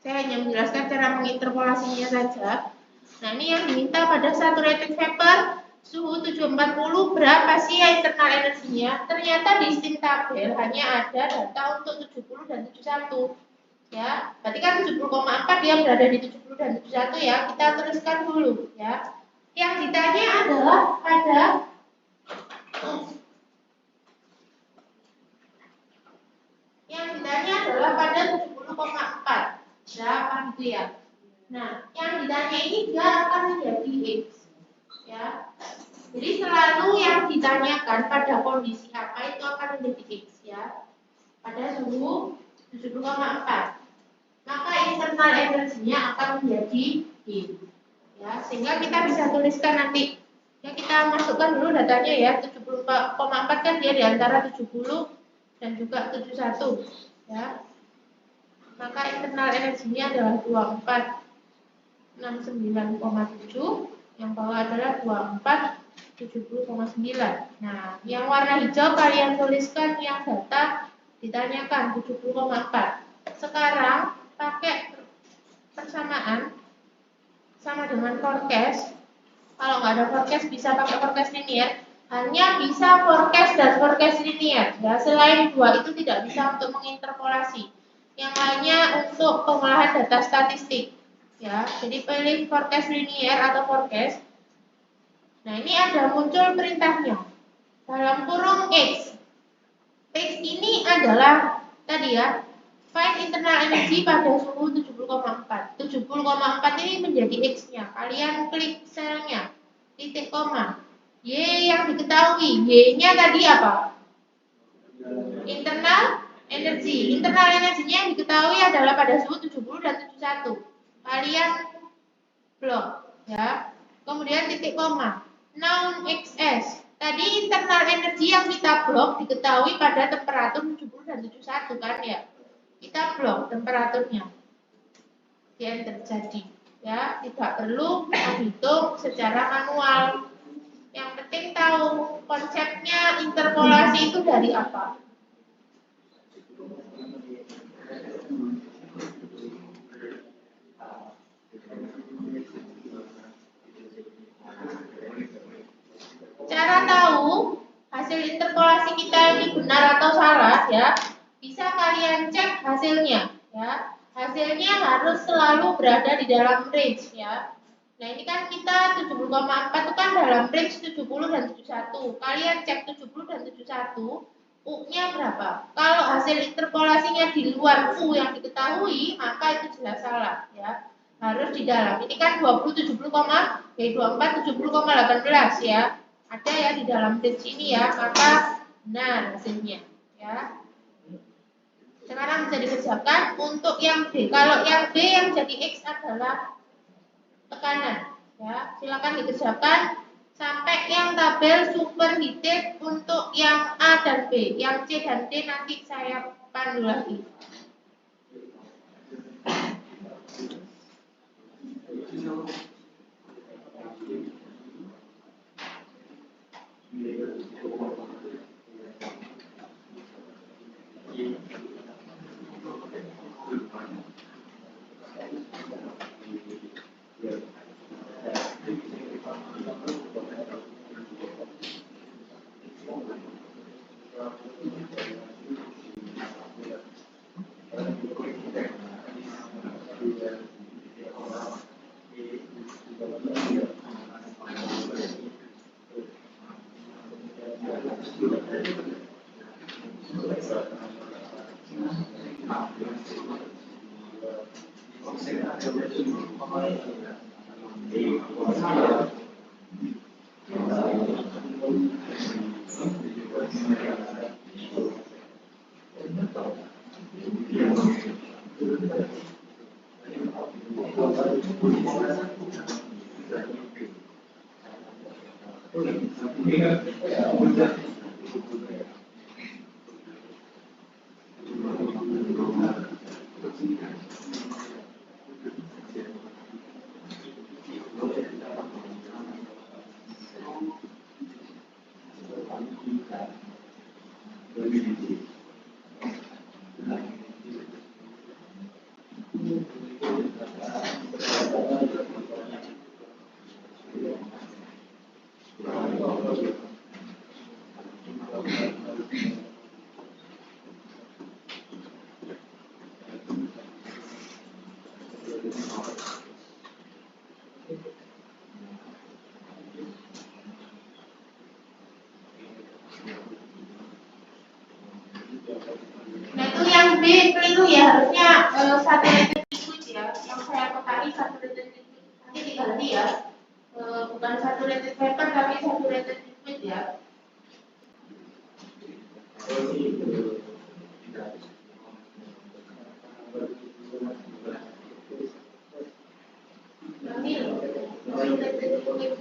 Speaker 1: Saya hanya menjelaskan cara menginterpolasinya saja. Nah, ini yang diminta pada saturated vapor suhu 740 berapa sih ya internal energinya? Ternyata di steam tabel hanya ada data untuk 70 dan 71. Ya, berarti kan 70,4 dia berada di 70 dan 71 ya. Kita teruskan dulu ya. Yang ditanya adalah pada pada 70,4. Berapa gitu ya? Nah, yang ditanya ini dia akan menjadi X ya. Jadi selalu yang ditanyakan pada kondisi apa itu akan menjadi X ya. Pada suhu 70,4. Maka internal energinya akan menjadi Y. Ya, sehingga kita bisa tuliskan nanti. Ya, kita masukkan dulu datanya ya. 70,4 kan dia di antara 70 dan juga 71 ya. Maka internal energinya adalah 2469,7, yang bawah adalah 2470,9. Nah, yang warna hijau kalian tuliskan yang data ditanyakan 70,4. Sekarang pakai persamaan sama dengan forecast. Kalau nggak ada forecast bisa pakai forecast linear. Hanya bisa forecast dan forecast linear. Ya, selain dua itu tidak bisa untuk menginterpolasi. Yang lainnya untuk pengolahan data statistik. Ya, jadi pilih forecast linear atau forecast. Nah, ini ada muncul perintahnya. Dalam kurung X. X ini adalah tadi ya. Find internal energy pada suhu 70,4. 70,4 ini menjadi X-nya. Kalian klik selnya, titik koma. Y yang diketahui. Y-nya tadi apa? Internal energy. Internal energinya yang diketahui adalah pada suhu 70 dan 71. Kalian blok ya. Kemudian titik koma. Noun XS. Tadi internal energi yang kita blok diketahui pada temperatur 70 dan 71 kan ya. Kita blok temperaturnya. Yang terjadi ya, tidak perlu menghitung secara manual. Yang penting tahu konsepnya interpolasi itu dari apa. Cara tahu hasil interpolasi kita ini benar atau salah ya, bisa kalian cek hasilnya ya. Hasilnya harus selalu berada di dalam range ya. Nah, ini kan kita 70,4 itu kan dalam range 70 dan 71. Kalian cek 70 dan 71, U-nya berapa? Kalau hasil interpolasinya di luar U yang diketahui, maka itu jelas salah ya. Harus di dalam. Ini kan 20 70, 24 70,18 ya. Ada ya di dalam range ini ya, maka benar hasilnya ya. Sekarang bisa dikerjakan untuk yang B. Kalau yang B yang jadi X adalah tekanan ya. Silakan dikerjakan sampai yang tabel superheated untuk yang A dan B. Yang C dan D nanti saya pandu lagi. Nah itu yang B keliru ya, harusnya saturated liquid ya. Yang saya kotai saturated liquid, nanti diganti ya. Bukan saturated vapor tapi saturated liquid ya. Ini loh, saturated liquid.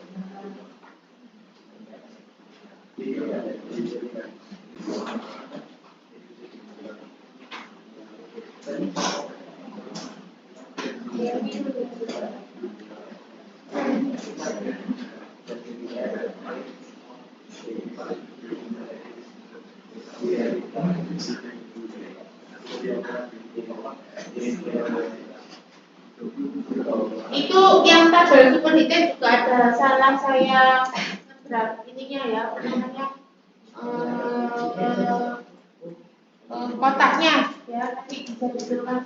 Speaker 1: Itu yang tabel superheated juga ada salah saya berapa ininya ya, apa namanya kotaknya ya, nanti bisa dijelaskan.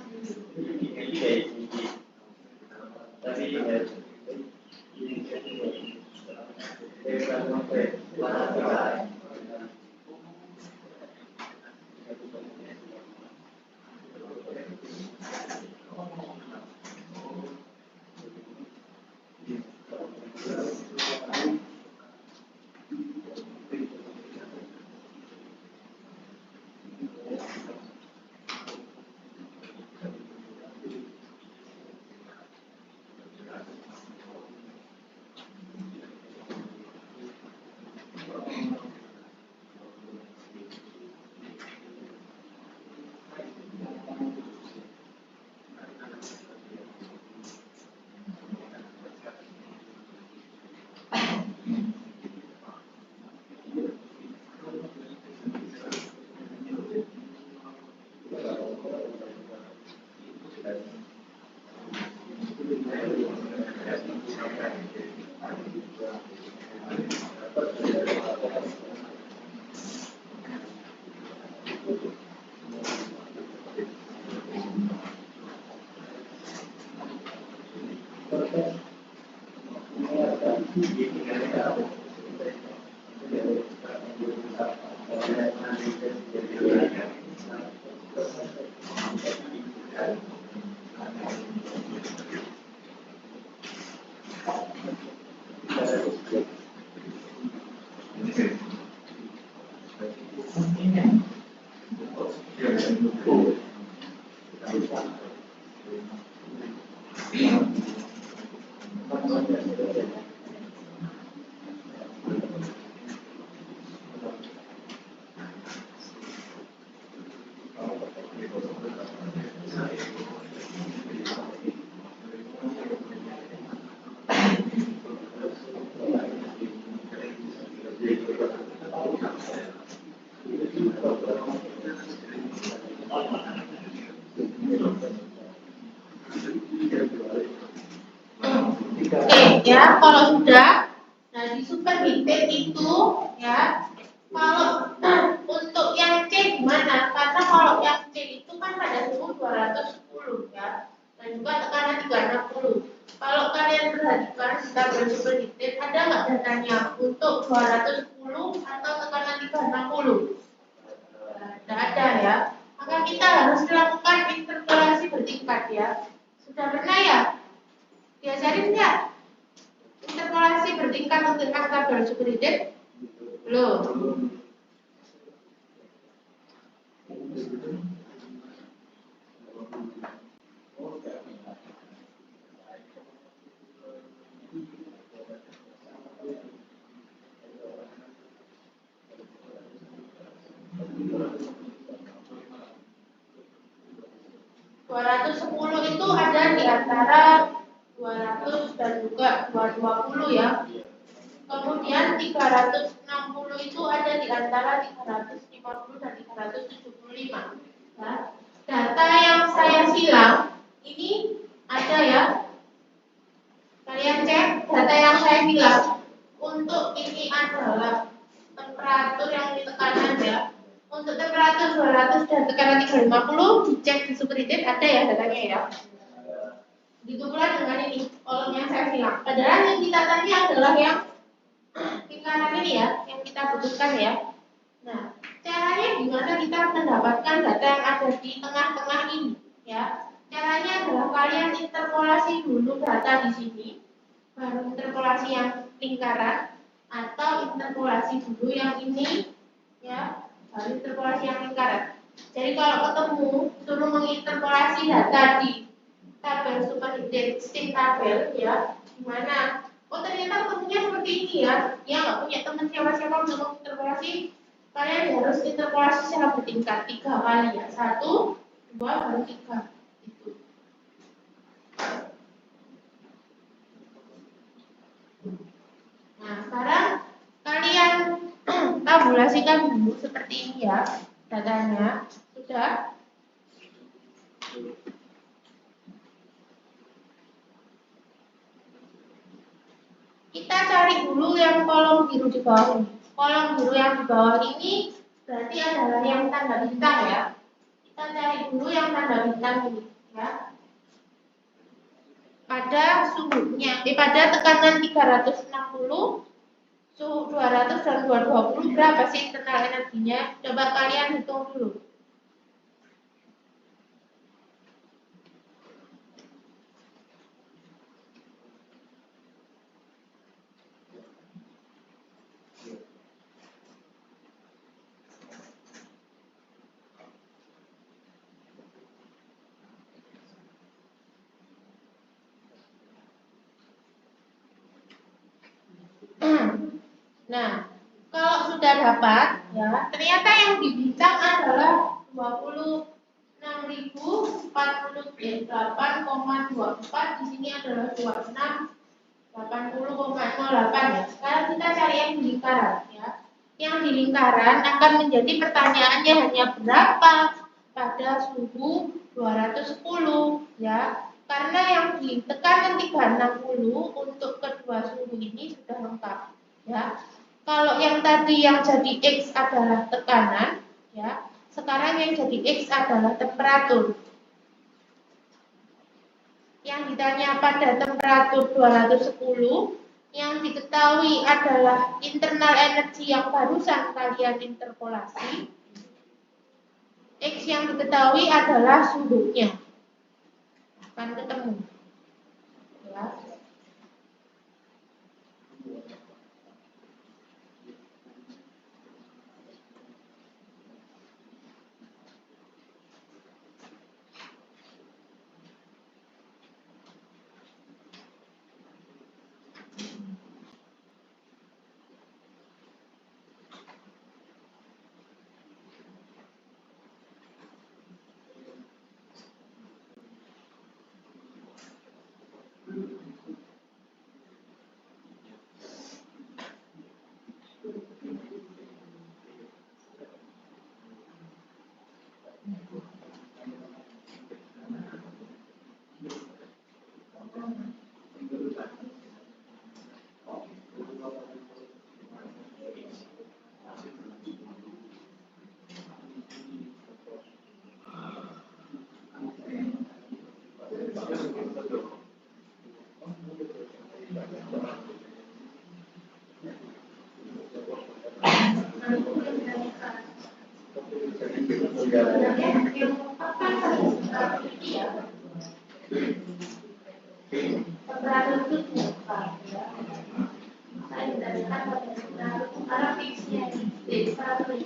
Speaker 1: Ya, kalau sudah, nah di superheated itu ya, kalau untuk yang C gimana? Karena kalau yang C itu kan pada suhu 210 ya, dan juga tekanan 360. Kalau kalian perhatikan di tabel superheated ada nggak datanya untuk 210 atau tekanan 360? Tidak ada ya. Maka kita harus melakukan interpolasi bertingkat ya. Sudah pernah ya? Diajarin nggak? dengan tabel subkredit? Belum. Itu ada di antara 200 dan juga 220 ya. Kemudian 360 itu ada di antara 350 dan 375. Nah, data yang saya silang ini ada ya. Kalian cek data yang saya silang. Untuk ini adalah temperatur yang ditekanan ya. Untuk temperatur 200 dan tekanan 350 dicek di subkredit ada ya datanya ya. Begitu pula dengan ini kolom yang saya silang. Padahal yang kita tanya adalah yang lingkaran ini ya, yang kita butuhkan ya. Nah, caranya gimana kita mendapatkan data yang ada di tengah-tengah ini ya? Caranya adalah kalian interpolasi dulu data di sini, baru interpolasi yang lingkaran, atau interpolasi dulu yang ini ya, baru interpolasi yang lingkaran. Jadi kalau ketemu suruh menginterpolasi data di tabel subkredit stim tabel ya, gimana? Oh ternyata temennya seperti ini ya, dia nggak punya teman siapa-siapa untuk menginterpolasi. Kalian harus interpolasi secara bertingkat 3 kali ya, 1, 2, baru 3 gitu. Nah sekarang kalian tabulasikan dulu seperti ini ya datanya. Sudah? Kita cari dulu yang kolom biru di bawah ini. Kolom biru yang di bawah ini berarti adalah yang tanda bintang ya. Kita cari dulu yang tanda bintang ini ya. Pada suhunya, pada tekanan 360, suhu 200 dan 220 berapa sih internal energinya? Coba kalian hitung dulu. Nah, kalau sudah dapat, ya ternyata yang di bintang adalah 26.048,24. Di sini adalah 26.80,08 ya. Sekarang kita cari yang di lingkaran ya. Yang di lingkaran akan menjadi pertanyaannya hanya berapa pada suhu 210 ya. Karena yang di tekanan 360 untuk kedua suhu ini sudah lengkap ya. Kalau yang tadi yang jadi X adalah tekanan ya, sekarang yang jadi X adalah temperatur. Yang ditanya pada temperatur 210, yang diketahui adalah internal energi yang barusan kalian interpolasi. X yang diketahui adalah suhunya. Akan ketemu. Ya. Saya ditanyakan pada sekarang fixnya ini satu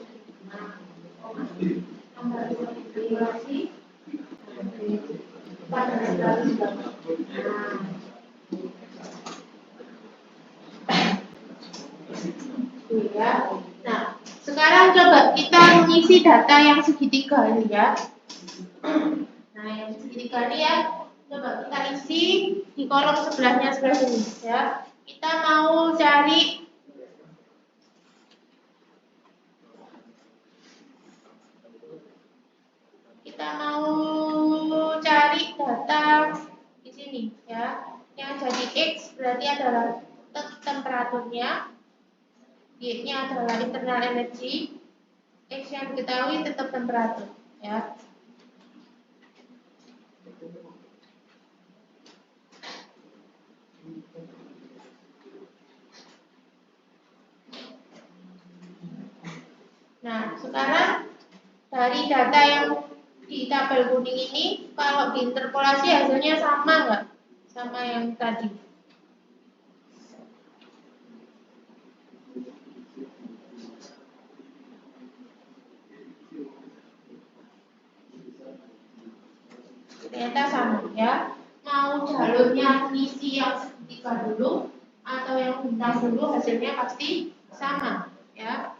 Speaker 1: nomor simulasi pada ya. Nah, sekarang coba kita mengisi data yang segitiga ini ya. Nah, yang segitiga ini ya, coba kita isi di kolom sebelahnya sebelah sini ya. Kita mau cari data di sini ya. Yang jadi X berarti adalah temperaturnya, Y-nya adalah internal energy, X yang diketahui tetap temperatur ya. Nah, sekarang dari data yang di tabel kuning ini, kalau diinterpolasi hasilnya sama nggak? Sama yang tadi. Ternyata sama ya. Mau jalurnya isi yang segitiga dulu atau yang bintang dulu, hasilnya pasti sama ya.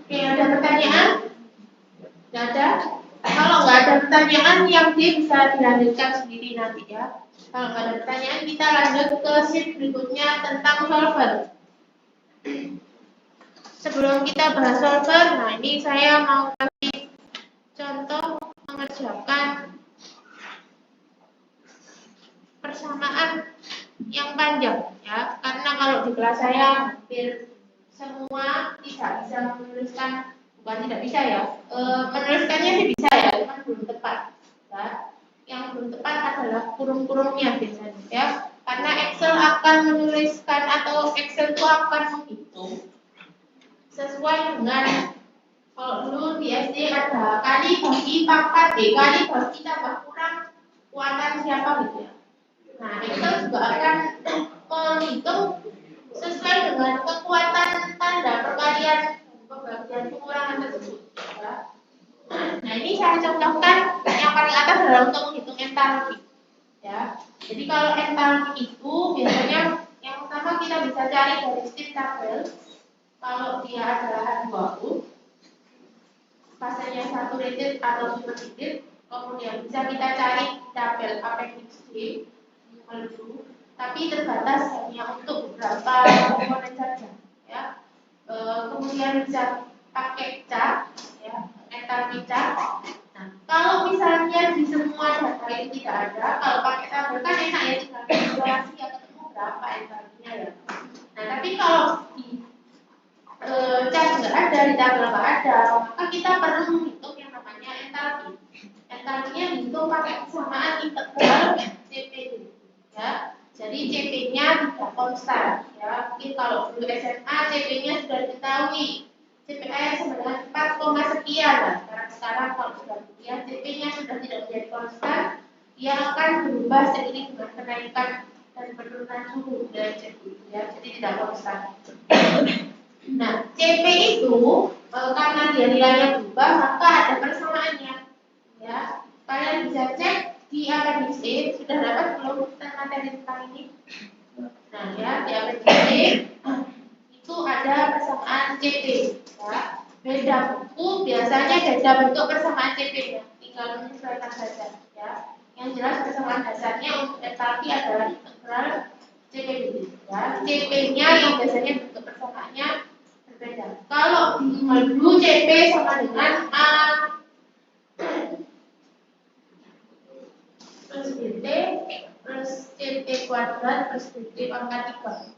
Speaker 1: Oke, ada pertanyaan? Nggak ada? Kalau nggak ada pertanyaan, yang dia bisa dilanjutkan sendiri nanti ya. Kalau nggak ada pertanyaan, kita lanjut ke sheet berikutnya tentang solver. Sebelum kita bahas solver, nah ini saya mau kasih contoh mengerjakan persamaan yang panjang ya. Karena kalau di kelas saya hampir semua tidak bisa menuliskan, bukan tidak bisa ya, menuliskannya sih bisa ya, cuma belum tepat ya. Yang belum tepat adalah kurung-kurungnya biasanya ya, karena Excel akan menuliskan atau Excel itu akan menghitung sesuai dengan, kalau dulu di SD ada kali bagi pangkat kali bagi tambah kurang kuatan siapa gitu ya. Nah, Excel juga akan menghitung sesuai dengan kekuatan tanda perkalian pembagian pengurangan tersebut ya. Nah, ini saya contohkan yang paling atas adalah untuk menghitung entalpi ya. Jadi kalau entalpi itu biasanya yang pertama kita bisa cari dari state tabel. Kalau dia adalah H2O, fasenya saturated atau superheated. Kemudian bisa kita cari tabel appendix D, tapi terbatas hanya untuk beberapa komponen saja. Ya. Kemudian bisa pakai cat, ya, entalpi cat. Nah, kalau misalnya di semua data itu tidak ada, kalau pakai tabel kan enak ya, tinggal kalkulasi ya ketemu berapa entalpinya ya. Nah, tapi kalau di cat nggak ada, di tabel nggak ada, maka kita perlu menghitung yang namanya entalpi. Entalpinya dihitung pakai persamaan integral CPD. Ya, jadi CP-nya tidak konstan. Ya, mungkin kalau dulu SMA CP-nya sudah diketahui. CPR sama dengan 4, sekian lah. Sekarang kalau sudah kuliah CP-nya sudah tidak menjadi konstan, dia akan berubah seiring dengan kenaikan dan penurunan suhu dari CP. Ya, jadi tidak konstan. Nah, CP itu karena dia nilainya berubah, maka ada persamaannya. Ya, kalian bisa cek di appendix D sudah dapat belum materi tentang ini? Nah, ya di appendix D itu ada persamaan CP. Ya, beda buku biasanya beda bentuk persamaan CP-nya, tinggal menyesuaikan saja. Ya, yang jelas persamaan dasarnya untuk entalpi adalah integral CP. Ya, CP-nya yang biasanya bentuk persamaannya berbeda. Kalau di dulu CP sama dengan A plus BT plus CT kuadrat plus BT pangkat 3.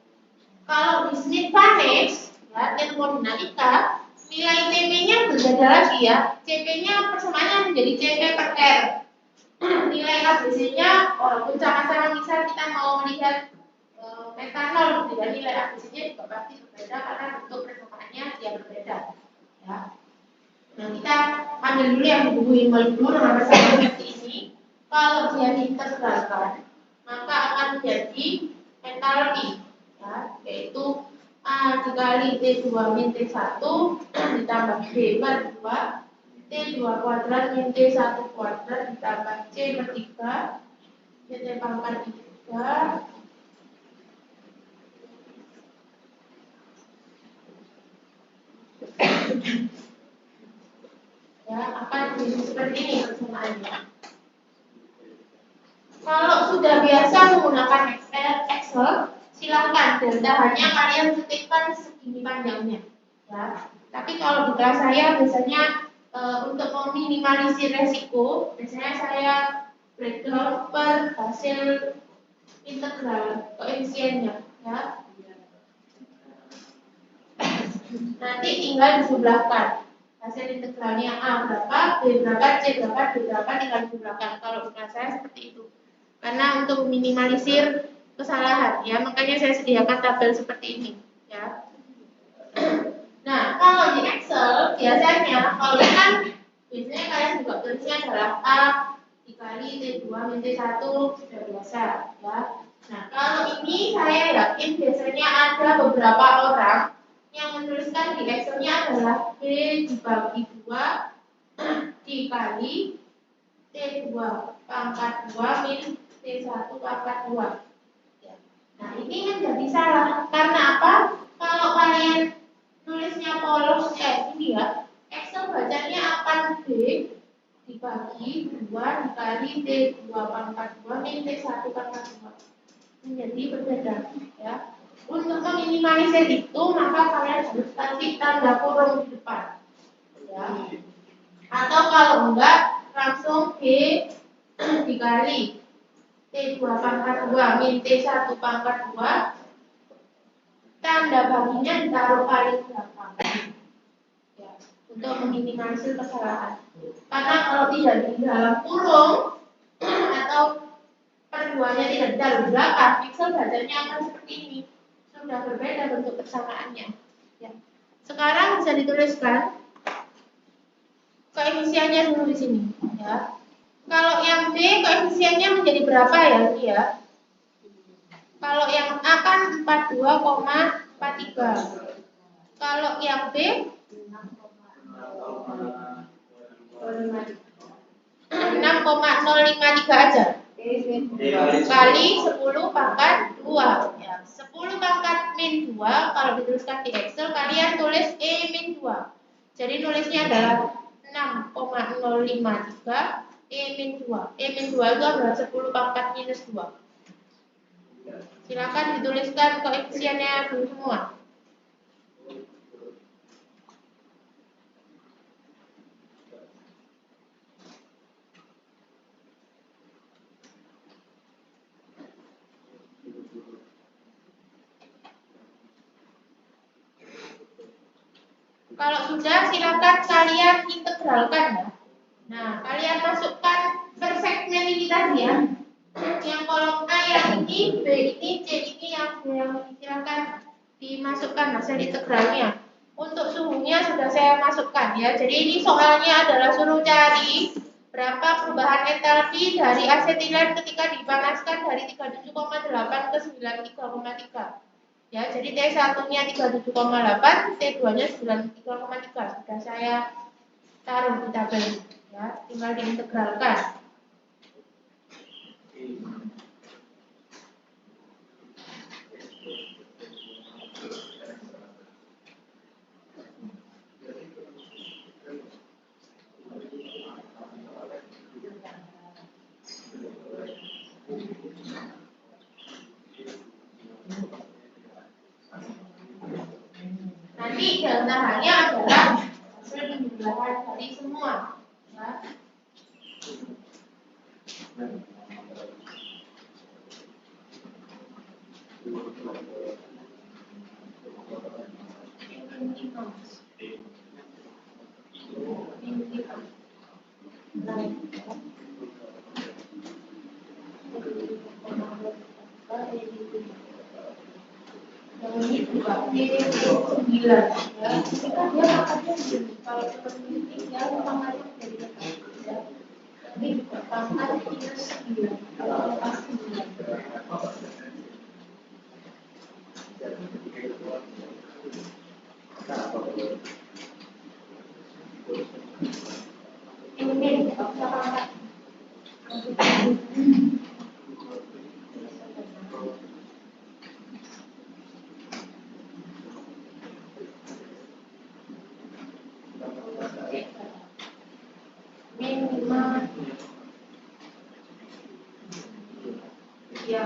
Speaker 1: Kalau di Smith-Vaness, ya, ilmu dinamika, nilai CP-nya berbeda lagi ya. CP-nya persamaannya menjadi CP per R. Nilai ABC-nya, walaupun sama-sama misal kita mau melihat metanol, ya, nilai ABC-nya juga pasti berbeda karena bentuk persamaannya yang berbeda. Ya. Nah, kita ambil dulu yang di buku Imol dulu dengan persamaan seperti ini. Kalau dia diintegralkan, maka akan menjadi entalpi, ya, yaitu A dikali T2 min T1 ditambah B per 2 T2 kuadrat min T1 kuadrat ditambah C per 3 T pangkat 3 ya, akan jadi seperti ini persamaannya. Kalau sudah biasa menggunakan Excel, silakan delta-nya kalian ketikkan segini panjangnya. Ya. Tapi kalau di kelas saya biasanya untuk meminimalisir resiko, biasanya saya breakdown per hasil integral koefisiennya. Ya. Nanti tinggal disebelahkan hasil integralnya A berapa, B berapa, C berapa, D berapa, tinggal disebelahkan. Kalau di kelas saya seperti itu. Karena untuk meminimalisir kesalahan, ya, makanya saya sediakan tabel seperti ini, ya. Nah, kalau di Excel biasanya kalau kan biasanya kalian juga tulisnya adalah A dikali T2 min T1 sudah biasa, ya. Nah, kalau ini saya yakin biasanya ada beberapa orang yang menuliskan di Excel-nya adalah B dibagi 2 dikali T2 pangkat 2 min T1 pangkat 2. Ya. Nah, ini menjadi salah. Karena apa? Kalau kalian nulisnya polos ini ya, Excel bacanya akan B dibagi 2 dikali T2 pangkat 2 min T1 pangkat 2. Menjadi berbeda, ya. Untuk meminimalisir itu, maka kalian harus kasih tanda kurung di depan. Ya. Atau kalau enggak, langsung B dikali T2 pangkat 2 min T1 pangkat 2, tanda baginya ditaruh paling belakang, ya, untuk meminimalisir kesalahan. Karena kalau tidak di dalam kurung atau perduanya tidak ditaruh di belakang, Excel bacanya akan seperti ini, sudah berbeda bentuk persamaannya. Ya. Sekarang bisa dituliskan koefisiennya dulu di sini, ya. Kalau yang B koefisiennya menjadi berapa ya, ini ya? Kalau yang A kan 42,43. Kalau yang B 6,053 aja. Kali 10 pangkat 2. Ya, 10 pangkat min 2 kalau dituliskan di Excel kalian tulis E min 2. Jadi nulisnya adalah 6,053 E-2. E-2 itu adalah 10 pangkat minus 2. Silakan dituliskan koefisiennya dulu semua. Kalau sudah, silakan kalian integralkan ya. Nah, kalian masukkan per segmen ini tadi ya. Yang kolom A yang ini, B ini, C ini yang silakan dimasukkan hasil integralnya. Untuk suhunya sudah saya masukkan ya. Jadi ini soalnya adalah suruh cari berapa perubahan entalpi dari asetilen ketika dipanaskan dari 37,8 ke 93,3. Ya, jadi T1-nya 37,8, T2-nya 93,3. Sudah saya taruh di tabel ya, tinggal diintegralkan. Nanti delta-nya adalah hasil penjumlahan dari semua ya. Ini juga T9 ya. Kita dia makannya kalau seperti ini ya makannya dari ya. Ini juga pangkat minus 9 kalau pas 9. Ini pangkat minimal ya.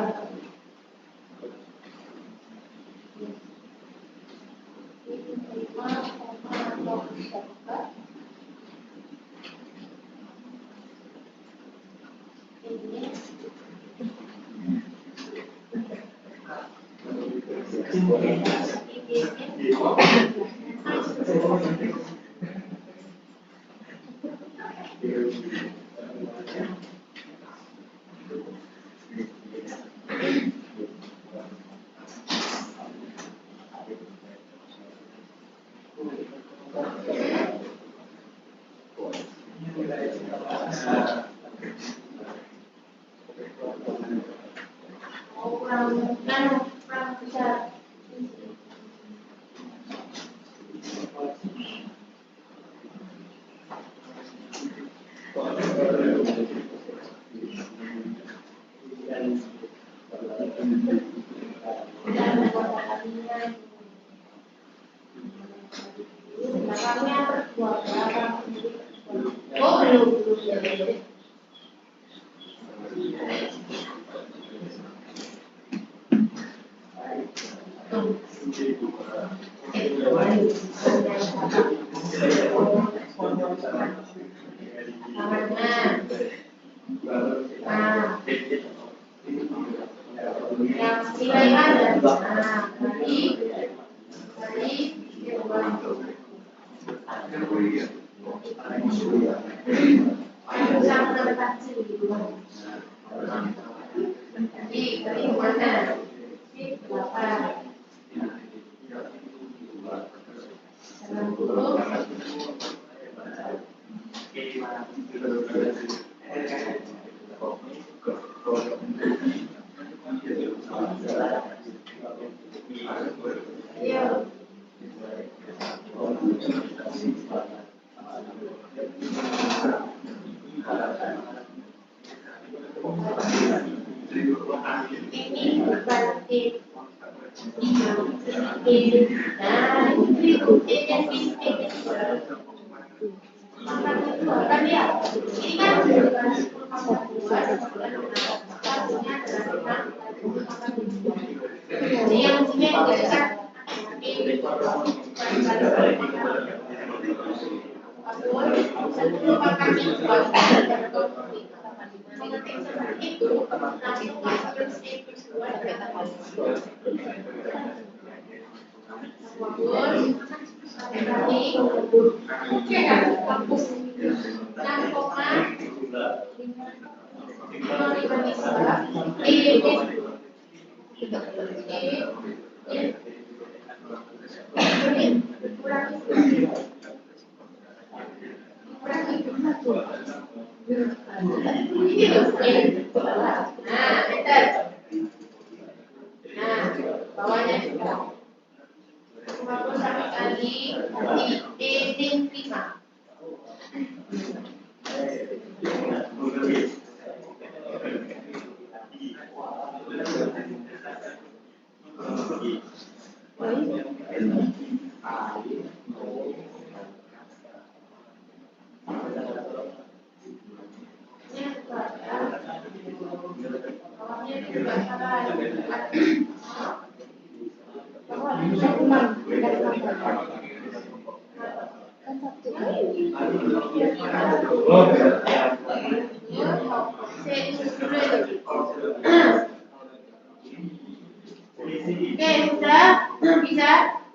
Speaker 1: tambahkan ya. Ini kan menunjukkan 10,2 satunya adalah 6,2. Jadi yang sini dikalikan bawahnya juga 50 sama kali nanti D 5. Oke, sudah bisa.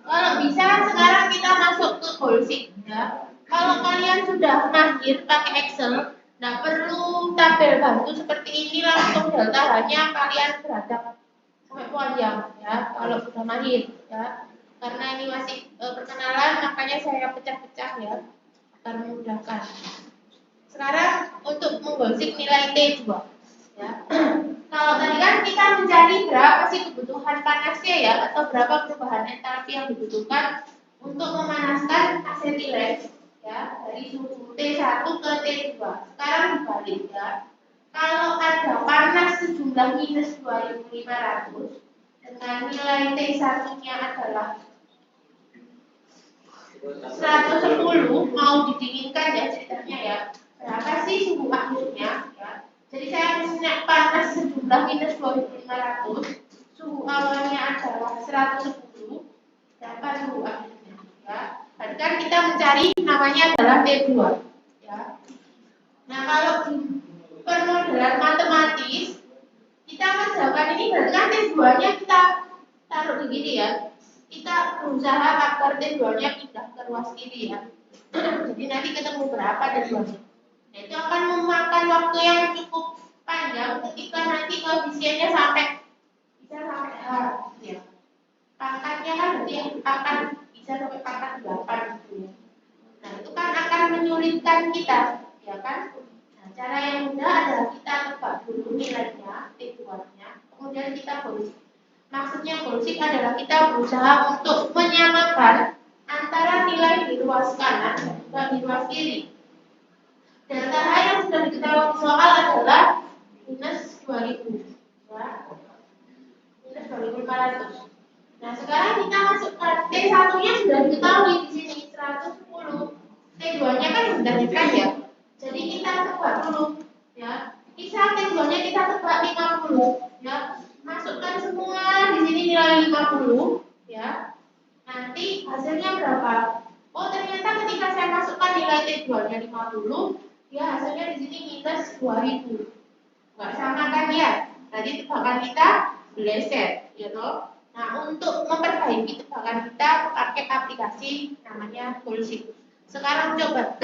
Speaker 1: Kalau bisa sekarang kita masuk ke Golsik ya. Kalau kalian sudah mahir pakai Excel, nggak perlu tabel bantu seperti ini, langsung delta hanya kalian beradab sampai panjang ya. Kalau sudah mahir ya, karena ini masih perkenalan, makanya saya pecah-pecah ya, agar memudahkan. Sekarang untuk menggolsik nilai T2 ya. Kalau tadi kan kita mencari berapa sih kebutuhan panasnya ya, atau berapa perubahan entalpi yang dibutuhkan untuk memanaskan asetilen ya, dari suhu T1 ke T2. Sekarang dibalik ya. Kalau ada panas sejumlah minus 2500 dengan nilai T1-nya adalah 110, mau didinginkan ya ceritanya ya. Berapa sih suhu akhirnya ya? Jadi saya punya panas sejumlah minus 2500, suhu awalnya adalah 110, berapa suhu akhirnya ya? Tadi kan kita mencari namanya adalah T2 ya. Nah, kalau di permodelan matematis kita menjauhkan ini berarti kan T2-nya kita taruh di gini ya. Kita berusaha agar T2-nya pindah ke ruas kiri ya. Jadi nanti ketemu berapa T2-nya. Itu akan memakan waktu yang cukup panjang ketika nanti koefisiennya bisa sampai H ya. Pangkatnya kan berarti akan bisa sampai pangkat 8 gitu ya. Nah, itu kan akan menyulitkan kita ya kan. Nah, cara yang mudah adalah kita tebak dulu nilainya T2-nya, kemudian kita golsik. Maksudnya golsik adalah kita berusaha untuk menyamakan antara nilai di ruas kanan dan di ruas kiri. Delta H yang sudah diketahui soal adalah minus 2000 ya. Minus 2500. Nah, sekarang kita masukkan T1-nya sudah diketahui di sini 110. T2-nya kan sudah dekat ya. Jadi kita tebak dulu ya. Kisah T2-nya kita tebak 50 ya. Masukkan semua di sini nilai 50 ya. Nanti hasilnya berapa? Oh, ternyata ketika saya masukkan nilai T2-nya 50, ya hasilnya di sini minus 2000. Enggak sama kan ya? Tadi tebakan kita meleset, ya toh. Nah, untuk memperbaiki tebakan kita pakai aplikasi namanya Golsik. Sekarang coba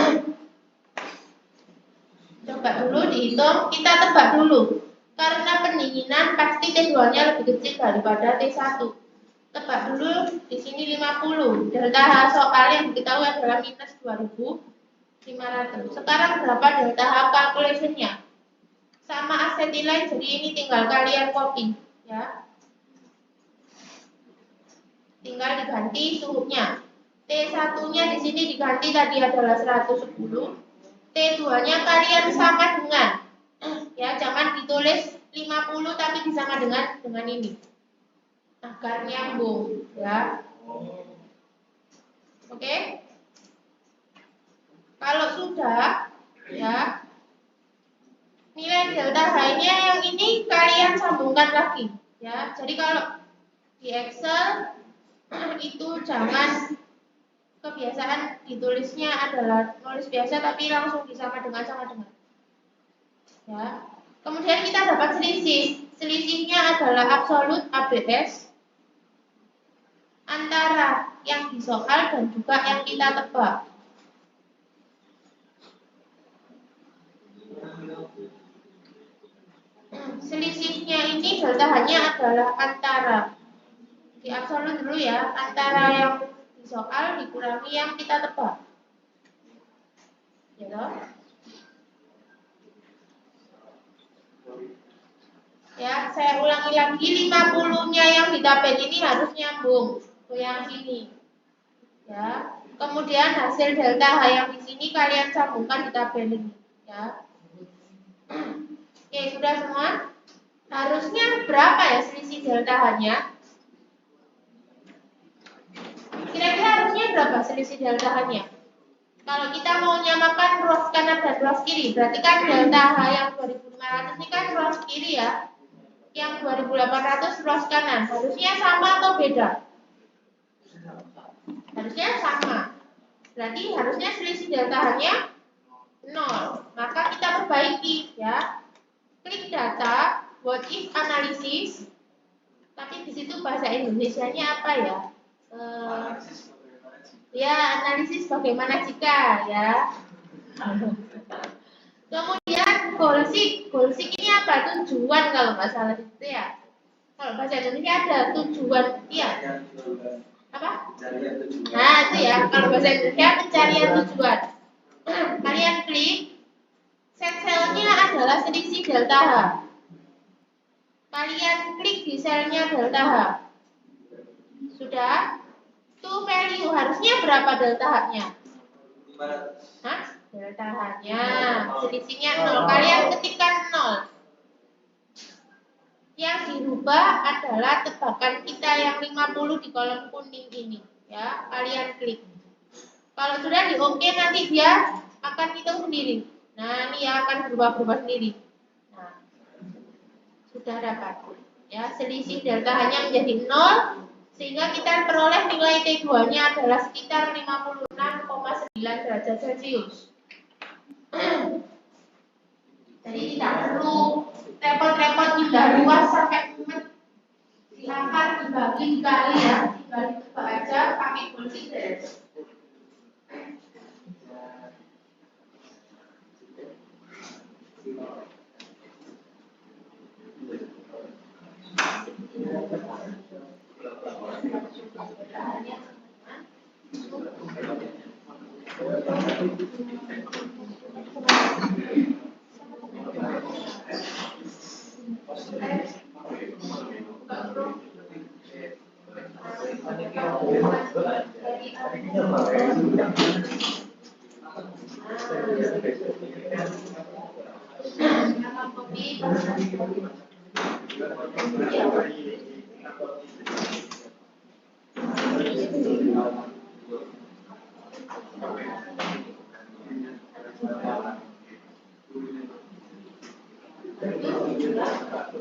Speaker 1: dulu dihitung, kita tebak dulu. Karena pendinginan pasti T2-nya lebih kecil daripada T1. Tebak dulu di sini 50. Delta H soal yang diketahui adalah minus 2500. Sekarang berapa delta H calculation-nya? Sama asetilen, jadi ini tinggal kalian copy ya. Tinggal diganti suhunya. T1-nya di sini diganti tadi adalah 110. T2-nya kalian sama dengan ya, jangan ditulis 50 tapi disama dengan ini. Agar nyambung ya. Oke. Kalau sudah, delta H-nya yang ini kalian sambungkan lagi ya. Jadi kalau di Excel itu jangan kebiasaan ditulisnya adalah nulis biasa tapi langsung sama dengan ya. Kemudian kita dapat selisih. Selisihnya adalah absolut ABS antara yang disoal dan juga yang kita tebak. Selisihnya ini delta H-nya adalah antara, di absolut dulu ya, antara yang disoal dikurangi yang kita tebak. Ya, ya, saya ulangi lagi, 50-nya yang di tabel ini harus nyambung ke yang sini. Ya. Kemudian hasil delta H yang di sini kalian sambungkan di tabel ini, ya. Oke, sudah semua? Harusnya berapa ya selisih delta H-nya? Kira-kira harusnya berapa selisih delta H-nya? Kalau kita mau nyamakan ruas kanan dan ruas kiri, berarti kan delta H yang 2500 ini kan ruas kiri ya. Yang 2800 ruas kanan. Harusnya sama atau beda? Harusnya sama. Berarti harusnya selisih delta H-nya 0. Maka kita perbaiki ya. Klik data, what if analysis. Tapi di situ bahasa Indonesianya apa ya? Ya, analisis bagaimana jika ya. Kemudian goalseek ini apa? Tujuan kalau nggak salah itu ya. Kalau bahasa Indonesia ada tujuan, iya. Apa? Nah itu ya. Kalau bahasa Indonesia pencarian tujuan. Kalian klik. Set selnya adalah selisih delta H. Kalian klik di selnya delta H. Sudah? To value harusnya berapa delta H-nya? Hah? Delta H-nya selisihnya 0. Kalian ketikkan 0. Yang dirubah adalah tebakan kita yang 50 di kolom kuning ini. Ya, kalian klik. Kalau sudah di OK nanti dia akan hitung sendiri. Nah, ini ya akan berubah-berubah sendiri. Nah, sudah dapat. Ya, selisih delta H-nya menjadi 0. Sehingga kita peroleh nilai T2-nya adalah sekitar 56,9 derajat Celcius. Jadi tidak perlu repot-repot pindah ruas sampai mumet. Silakan dibagi dikali ya, tinggal ditebak aja pakai goalseek.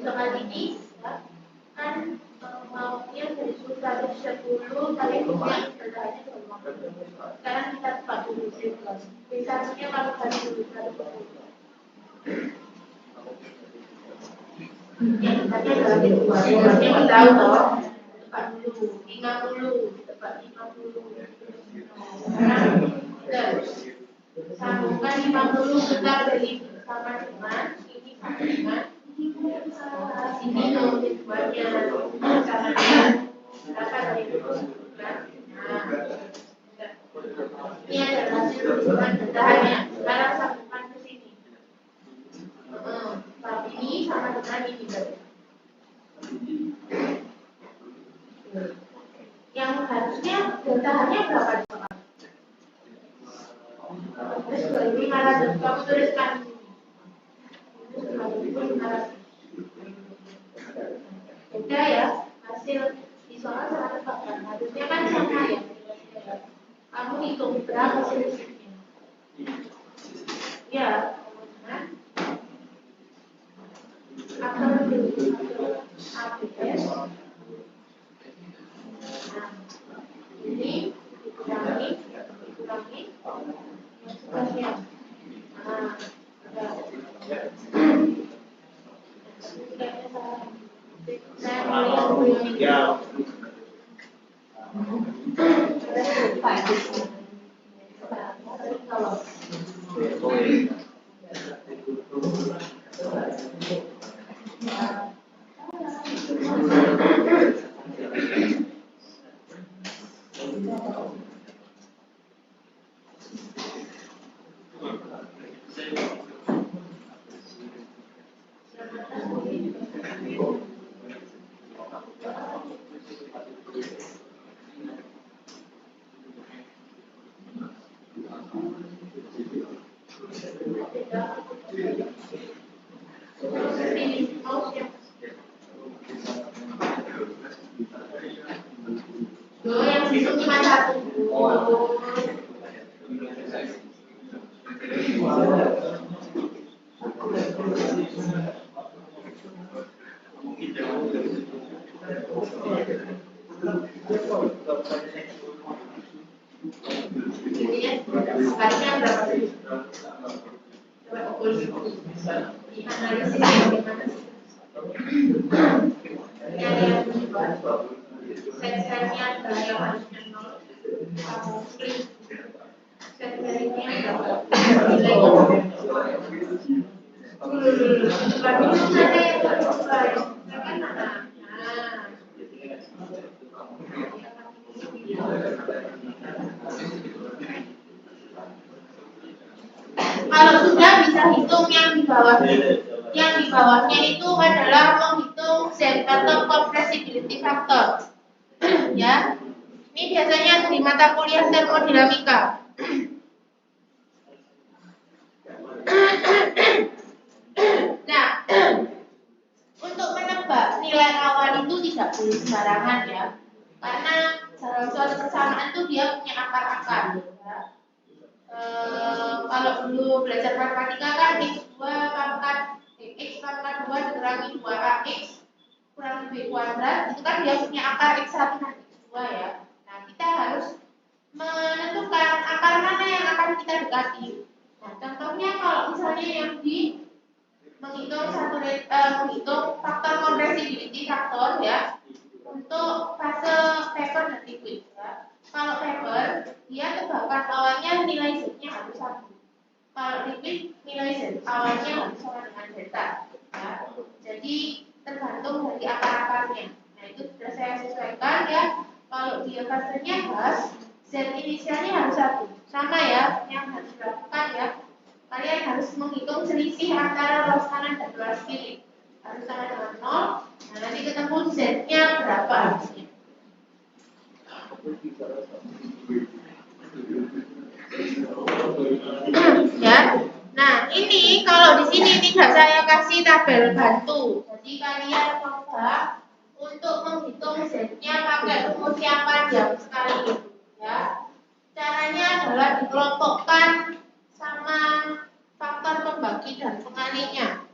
Speaker 1: Dengan ini kan maunya dari 110 kali kemudian berdanya 20. Sekarang kita 40 misalnya kalau tadi dulu yang tadi adalah yang tahu toh 40, 50, tepat 50. Sambungkan 50 kita beri sama dengan ini sama dengan ini nomor tujuannya sama dengan berapa dari itu kan? Nah, ini adalah hasil tujuan bertahannya. Sekarang sambungkan ke sini. Tapi ini sama dengan ini berarti. Yang harusnya bertahannya berapa? Terus 2.500 kamu tuliskan beda ya hasil di soal sama tebakan harusnya kan sama ya. Kamu hitung berapa selisihnya ya. Yang situ cuma satu. Sekarangnya berapa sih? Coba ukur dianalisis bagaimana sih? Yang dibuat set-setnya adalah yang harusnya 0, kamu klik set-setnya berapa? Nilainya tapi itu ada yang berubah ya? Kan mana? Kalau sudah bisa hitung yang di bawahnya. Yang di bawahnya itu adalah menghitung Z atau compressibility factor. Ya. Ini biasanya di mata kuliah termodinamika. Nah, untuk menebak nilai awan itu tidak boleh sembarangan ya. Karena dalam suatu persamaan itu dia punya akar-akar. Ya. Kalau dulu belajar matematika kan X2 pangkat X pangkat 2 dikurangi 2AX kurang B kuadrat, itu kan dia punya akar X1 dan X2 ya. Nah, kita harus menentukan akar mana yang akan kita dekati. Nah, contohnya kalau misalnya yang di menghitung faktor compressibility factor ya untuk fase vapor dan liquid ya. Kalau vapor dia tebakan awannya nilai Z-nya harus 1. Kalau liquid nilai Z awannya harus sama dengan delta ya. Jadi tergantung dari akar-akarnya. Nah, itu sudah saya sesuaikan ya. Kalau dia fasenya gas, Z inisialnya harus 1. Sama ya, yang harus dilakukan ya. Kalian harus menghitung selisih antara ruas kanan dan ruas kiri. Harus sama dengan 0. Nah, nanti ketemu Z-nya berapa harusnya. Ya. Nah, ini kalau di sini tidak saya kasih tabel bantu. Jadi kalian coba untuk menghitung Z-nya pakai rumus yang panjang sekali ya. Caranya adalah dikelompokkan sama faktor pembagi dan pengalinya.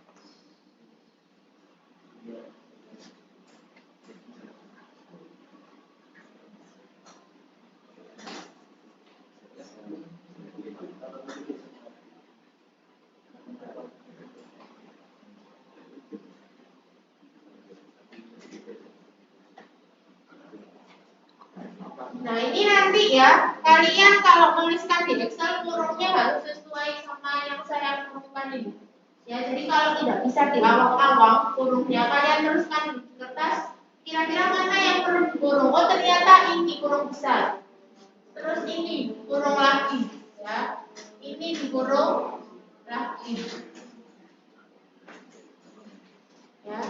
Speaker 1: Nah, ini nanti ya, kalian kalau menuliskan di Excel kurungnya harus sesuai sama yang saya lakukan ini. Ya, jadi kalau tidak bisa diawang-awang kurungnya, kalian teruskan di kertas. Kira-kira mana yang perlu dikurung? Oh, ternyata ini kurung besar. Terus ini kurung lagi, ya. Ini dikurung lagi. Ya.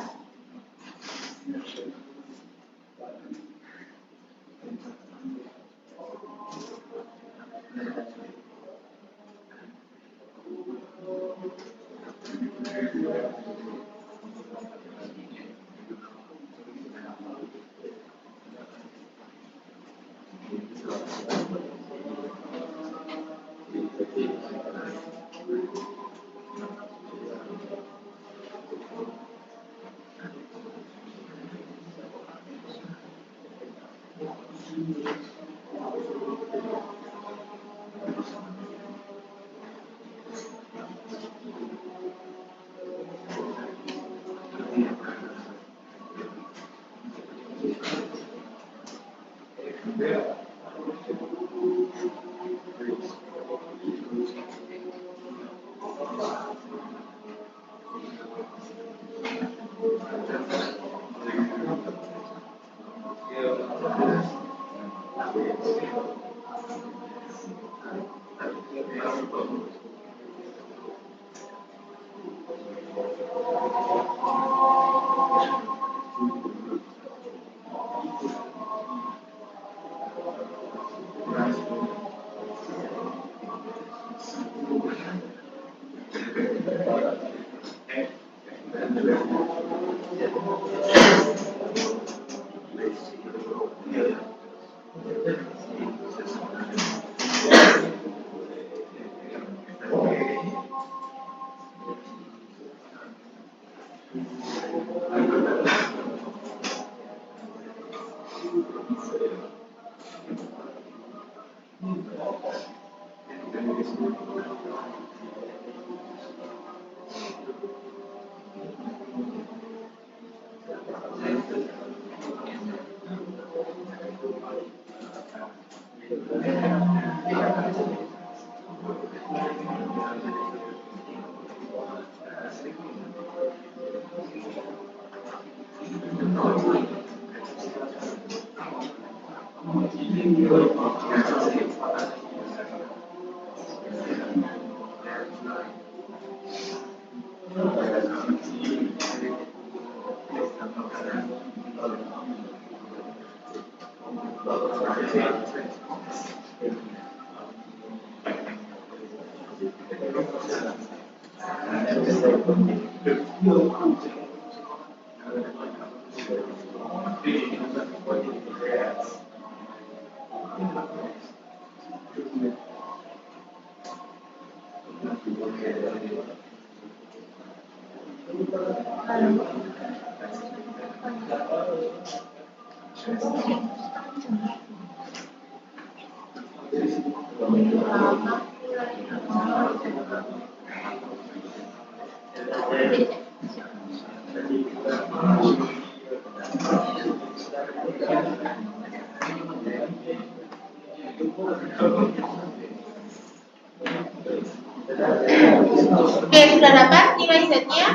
Speaker 1: Oke, sudah dapat nilai Z-nya?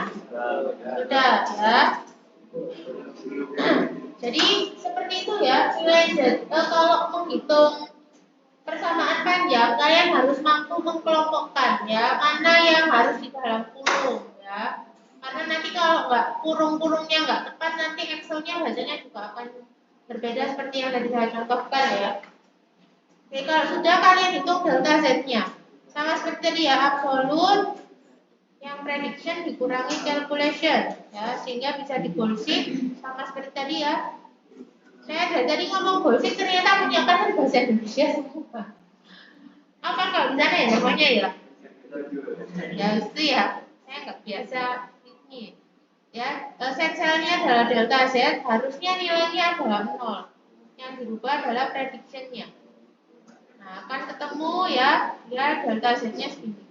Speaker 1: Sudah ya. Jadi seperti itu ya nilai Z. Kalau menghitung persamaan panjang, kalian harus mampu mengkelompokkan ya mana yang harus di dalam kurung ya. Karena nanti kalau nggak kurung-kurungnya nggak tepat, nanti Excel-nya hasilnya juga akan berbeda seperti yang tadi saya contohkan ya. Oke, kalau sudah kalian hitung delta Z-nya, sama seperti tadi ya, absolut yang prediction dikurangi calculation ya, sehingga bisa di goal sheet sama seperti tadi ya. Saya dari tadi ngomong goal sheet ternyata punya kan bahasa Indonesia semua. Apa kalau di sana ya namanya ya? Ya itu ya, saya nggak biasa ini. Ya, set selnya adalah delta Z, harusnya nilainya adalah 0. Yang dirubah adalah predictionnya. Nah, akan ketemu ya delta Z-nya segini.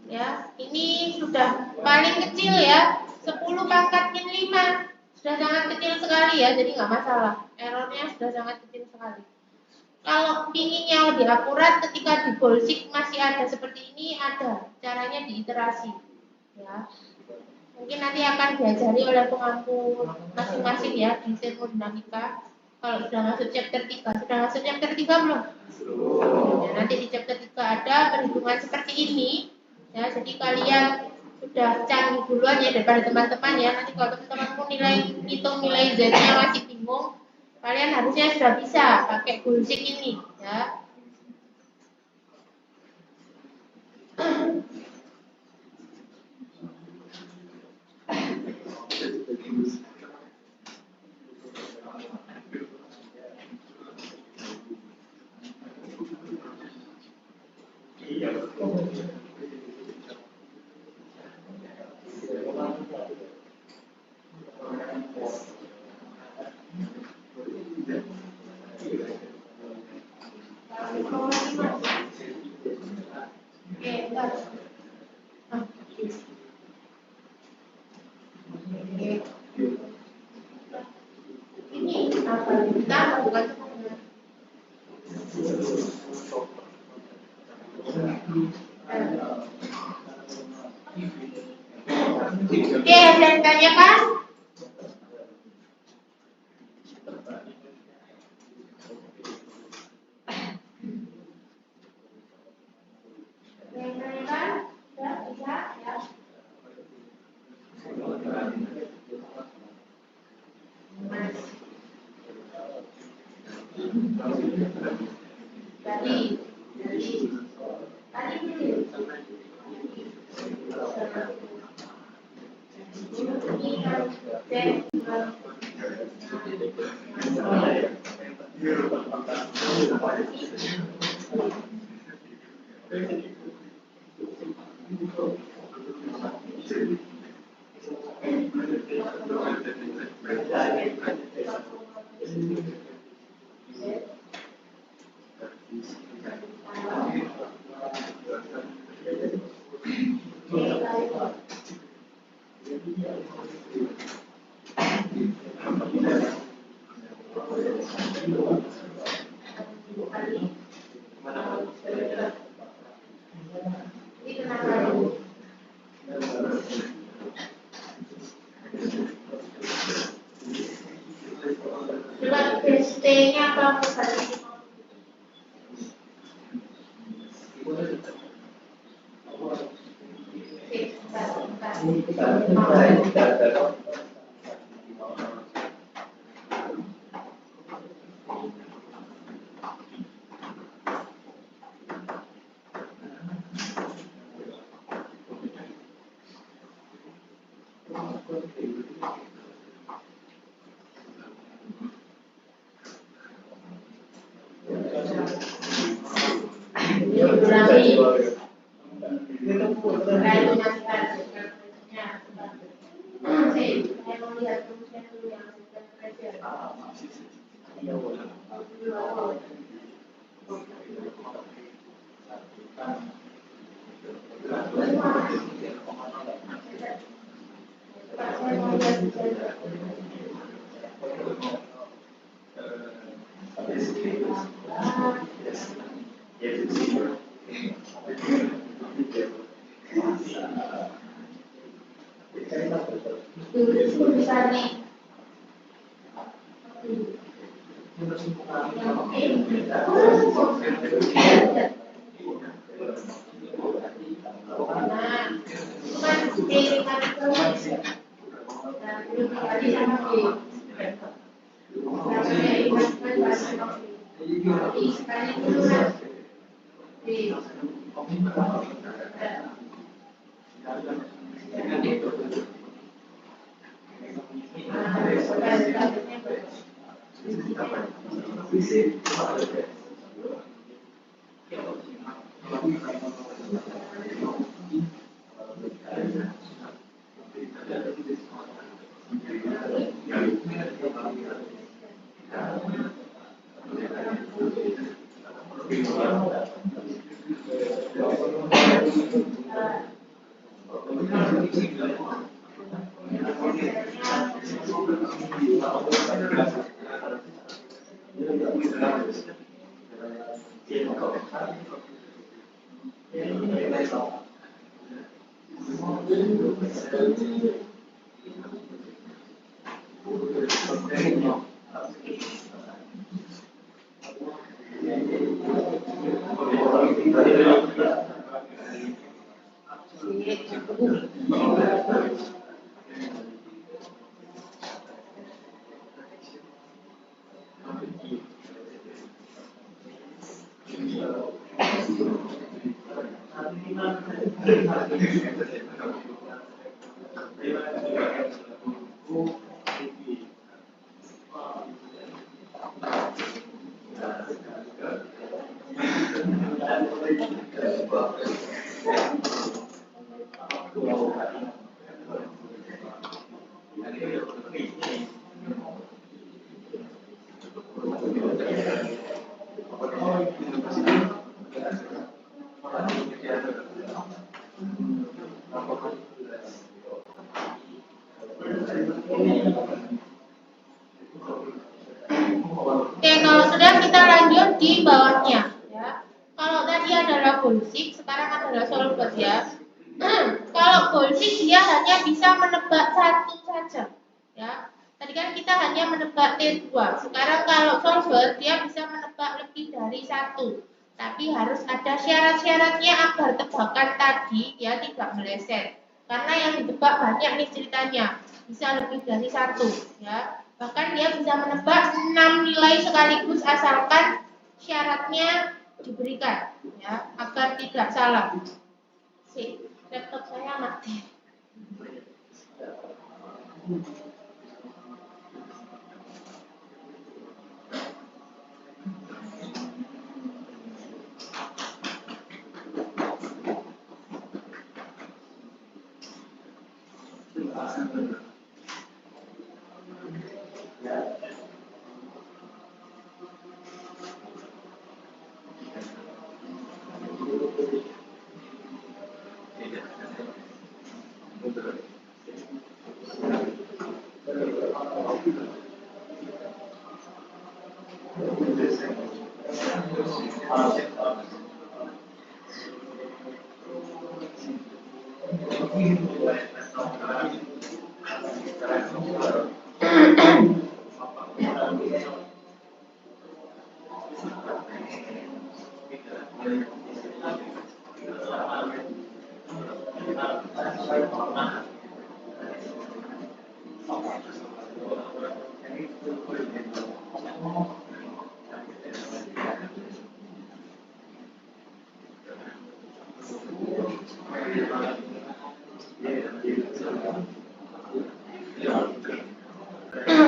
Speaker 1: Ya, ini sudah paling kecil ya, 10 pangkat min 5. Sudah sangat kecil sekali ya, jadi nggak masalah. Errornya sudah sangat kecil sekali. Kalau pinginnya lebih akurat, ketika di goal sheet masih ada seperti ini, ada caranya diiterasi. Ya, mungkin nanti akan diajari oleh pengampu masing-masing ya di termodinamika. Kalau sudah masuk chapter 3, sudah masuk chapter 3 belum? Ya, nanti di chapter 3 ada perhitungan seperti ini. Ya, jadi kalian sudah canggih duluan ya daripada teman-teman ya. Nanti kalau teman-temanmu hitung nilai Z-nya masih bingung, kalian harusnya sudah bisa pakai bullshit ini ya. Ini apa? Kita bukan oke, ada yang tanyakan? Tadi ST-nya apa tadi? Oke, kalau sudah kita lanjut di bawahnya ya. Kalau tadi adalah Bullseye, sekarang adalah solver ya. Kalau Bullseye dia hanya bisa menebak satu saja ya. Tadi kan kita hanya menebak T2. Sekarang kalau solver dia bisa menebak lebih dari satu. Tapi harus ada syarat-syaratnya agar tebakan tadi dia tidak meleset. Karena yang ditebak banyak nih ceritanya. Bisa lebih dari satu ya. Bahkan dia bisa menebak 6 nilai sekaligus asalkan syaratnya diberikan ya, agar tidak salah. Laptop saya mati.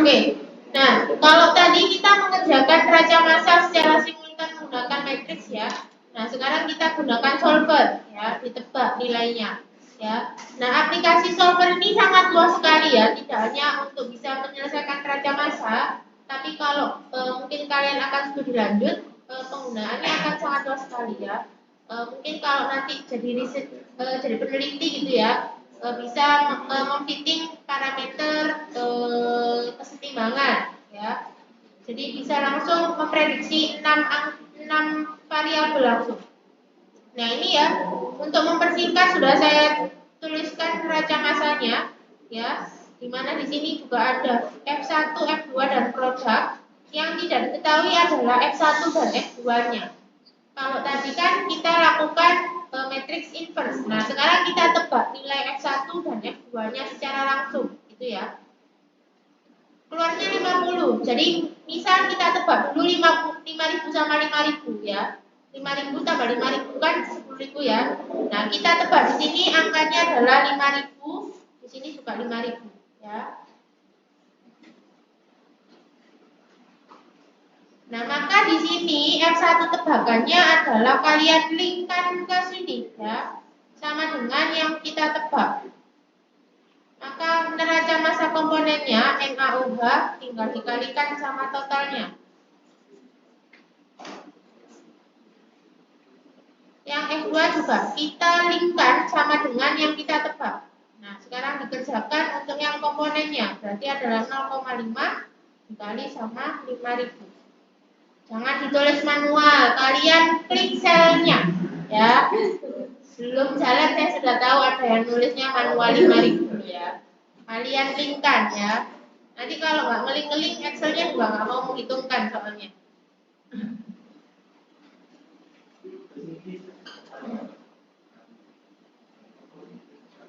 Speaker 1: Oke. Nah, kalau tadi kita mengerjakan neraca massa secara simultan menggunakan matriks ya. Nah, sekarang kita gunakan solver ya, ditebak nilainya ya. Nah, aplikasi solver ini sangat luas sekali ya, tidak hanya untuk bisa menyelesaikan neraca massa, tapi kalau mungkin kalian akan studi lanjut, penggunaannya akan sangat luas sekali ya. Mungkin kalau nanti jadi riset, jadi peneliti gitu ya, bisa memfitting parameter kesetimbangan ya. Jadi bisa langsung memprediksi 6 variabel langsung. Nah, ini ya, untuk mempersingkat sudah saya tuliskan neraca massanya ya. Di mana di sini juga ada F1, F2 dan produk. Yang tidak diketahui adalah F1 dan F2-nya. Kalau tadi kan kita lakukan matriks inverse. Nah, sekarang kita tebak nilai F1 dan F2-nya secara langsung, gitu ya. Keluarnya 50. Jadi, misal kita tebak dulu 5.000 sama 5.000 ya. 5.000 tambah 5.000 kan 10.000 ya. Nah, kita tebak di sini angkanya adalah 5.000, di sini juga 5.000 ya. Nah, maka di sini F1 tebakannya adalah kalian linkkan ke sini ya, sama dengan yang kita tebak. Maka neraca massa komponennya NaOH tinggal dikalikan sama totalnya. Yang F2 juga kita linkkan sama dengan yang kita tebak. Nah, sekarang dikerjakan untuk yang komponennya, berarti adalah 0,5 dikali sama 5.000. Jangan ditulis manual, kalian klik selnya ya. Belum jalan saya sudah tahu ada yang nulisnya manual 5.000 ya. Kalian linkkan ya. Nanti kalau nggak ngeling-ngeling Excelnya juga nggak mau menghitungkan soalnya.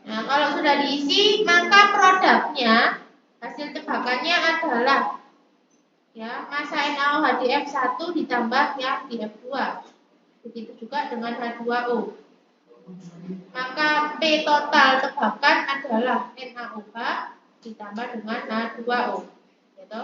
Speaker 1: Nah, kalau sudah diisi, maka produknya hasil tebakannya adalah ya, massa NaOH di F1 ditambah yang di F2. Begitu juga dengan H2O. Maka P total tebakan adalah NaOH ditambah dengan H2O. Gitu.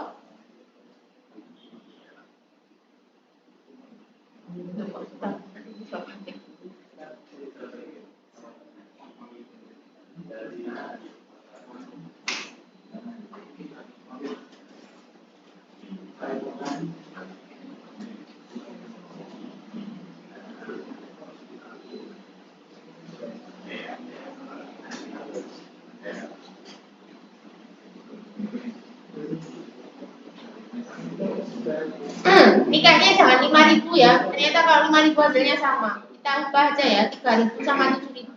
Speaker 1: Ini kayaknya jangan 5.000 ya. Ternyata kalau 5.000 hasilnya sama. Kita ubah aja ya, 3.000 sama 7.000.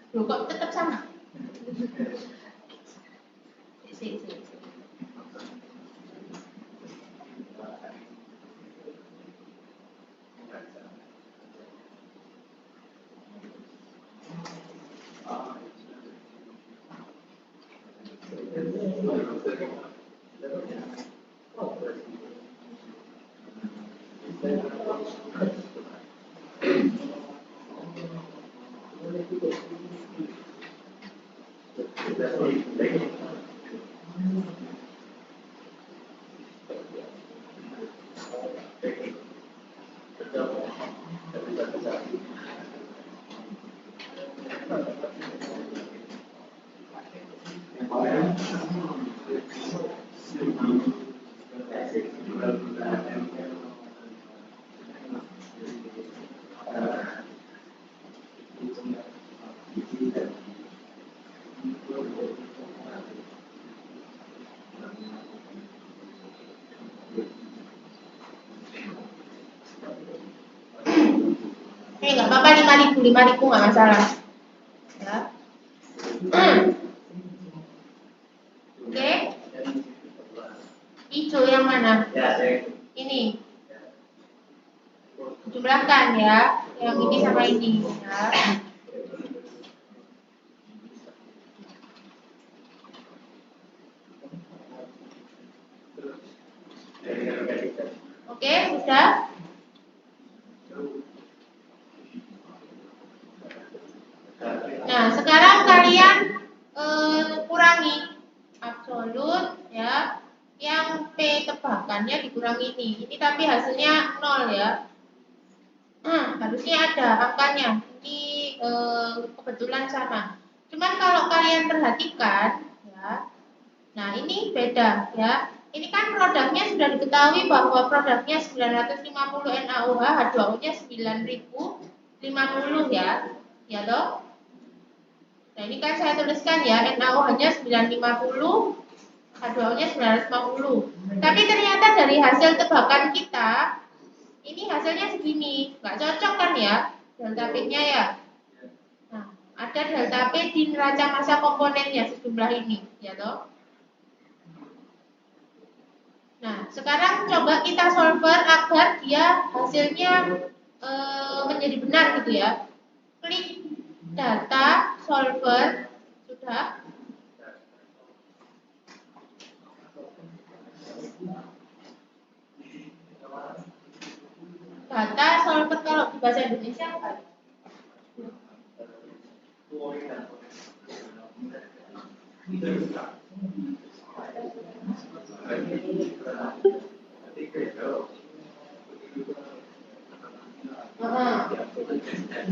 Speaker 1: Loh, kok tetap sama? Nggak apa-apa, 5.000 nggak masalah ya. Oke. Hijau yang mana? Ini jumlahkan ya, yang ini sama ini ya. Oke, sudah. Nah, sekarang kalian kurangi absolut ya. Yang P tebakannya dikurangi ini. Ini tapi hasilnya 0 ya. Harusnya ada angkanya. Ini kebetulan sama. Cuman kalau kalian perhatikan ya. Nah, ini beda ya. Ini kan produknya sudah diketahui bahwa produknya 950 NaOH, H2O-nya 9050 ya. Ya toh? Nah, ini kan saya tuliskan ya, NaOH-nya 950, H2O-nya 950. Tapi ternyata dari hasil tebakan kita, ini hasilnya segini. Nggak cocok kan ya, delta P-nya ya. Nah, ada delta P di neraca massa komponennya sejumlah ini, ya toh. Nah, sekarang coba kita solver agar dia hasilnya menjadi benar gitu ya. Klik data solver, sudah. Data solver kalau di bahasa Indonesia apa?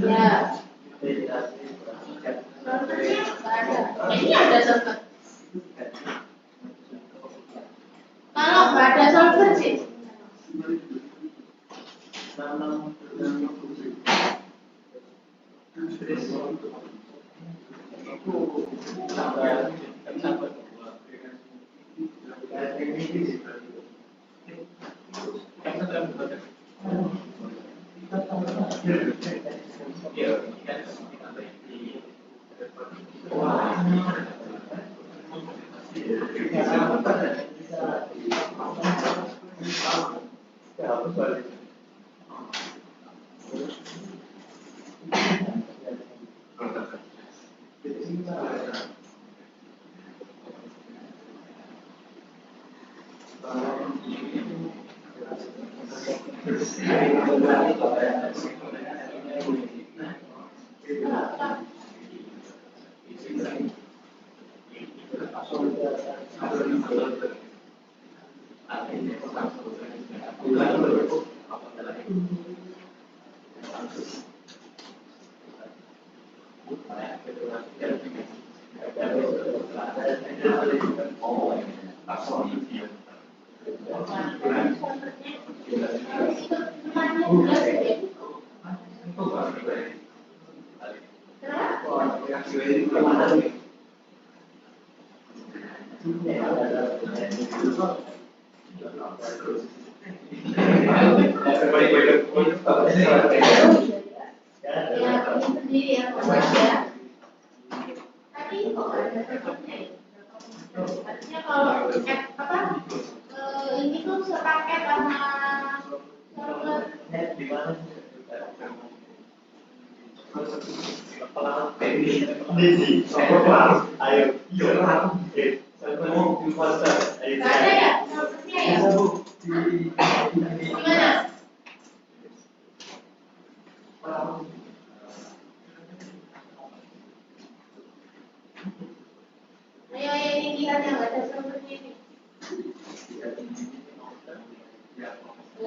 Speaker 1: Ya. Solvernya ada. Ini ada solver. Kalau nggak ada solver sih.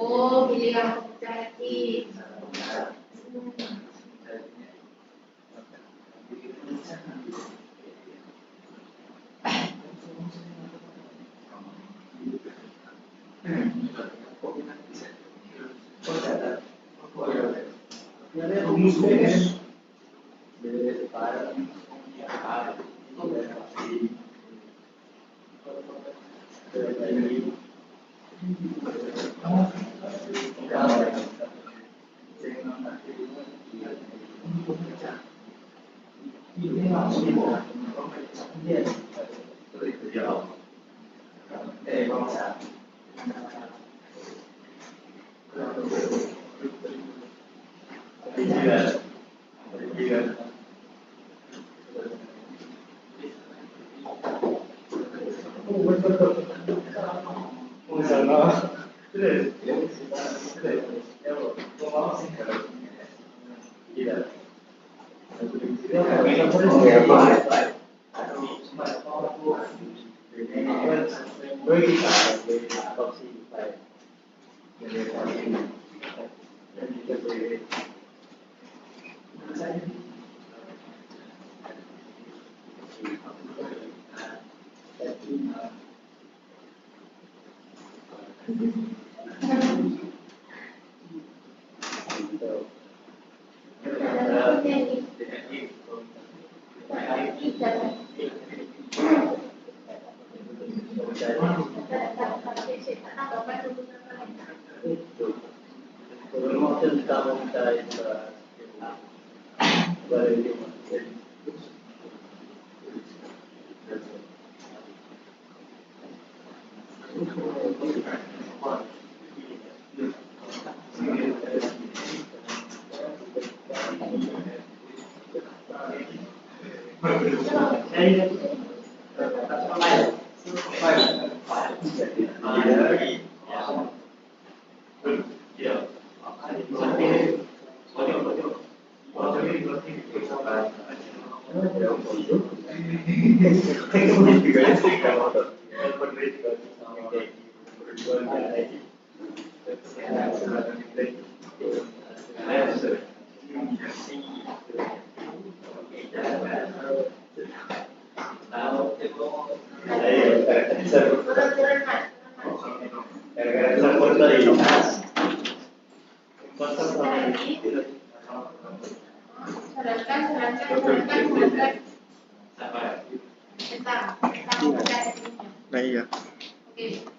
Speaker 1: Oh, pilih yang pecah.
Speaker 2: Nah iya.
Speaker 1: Oke.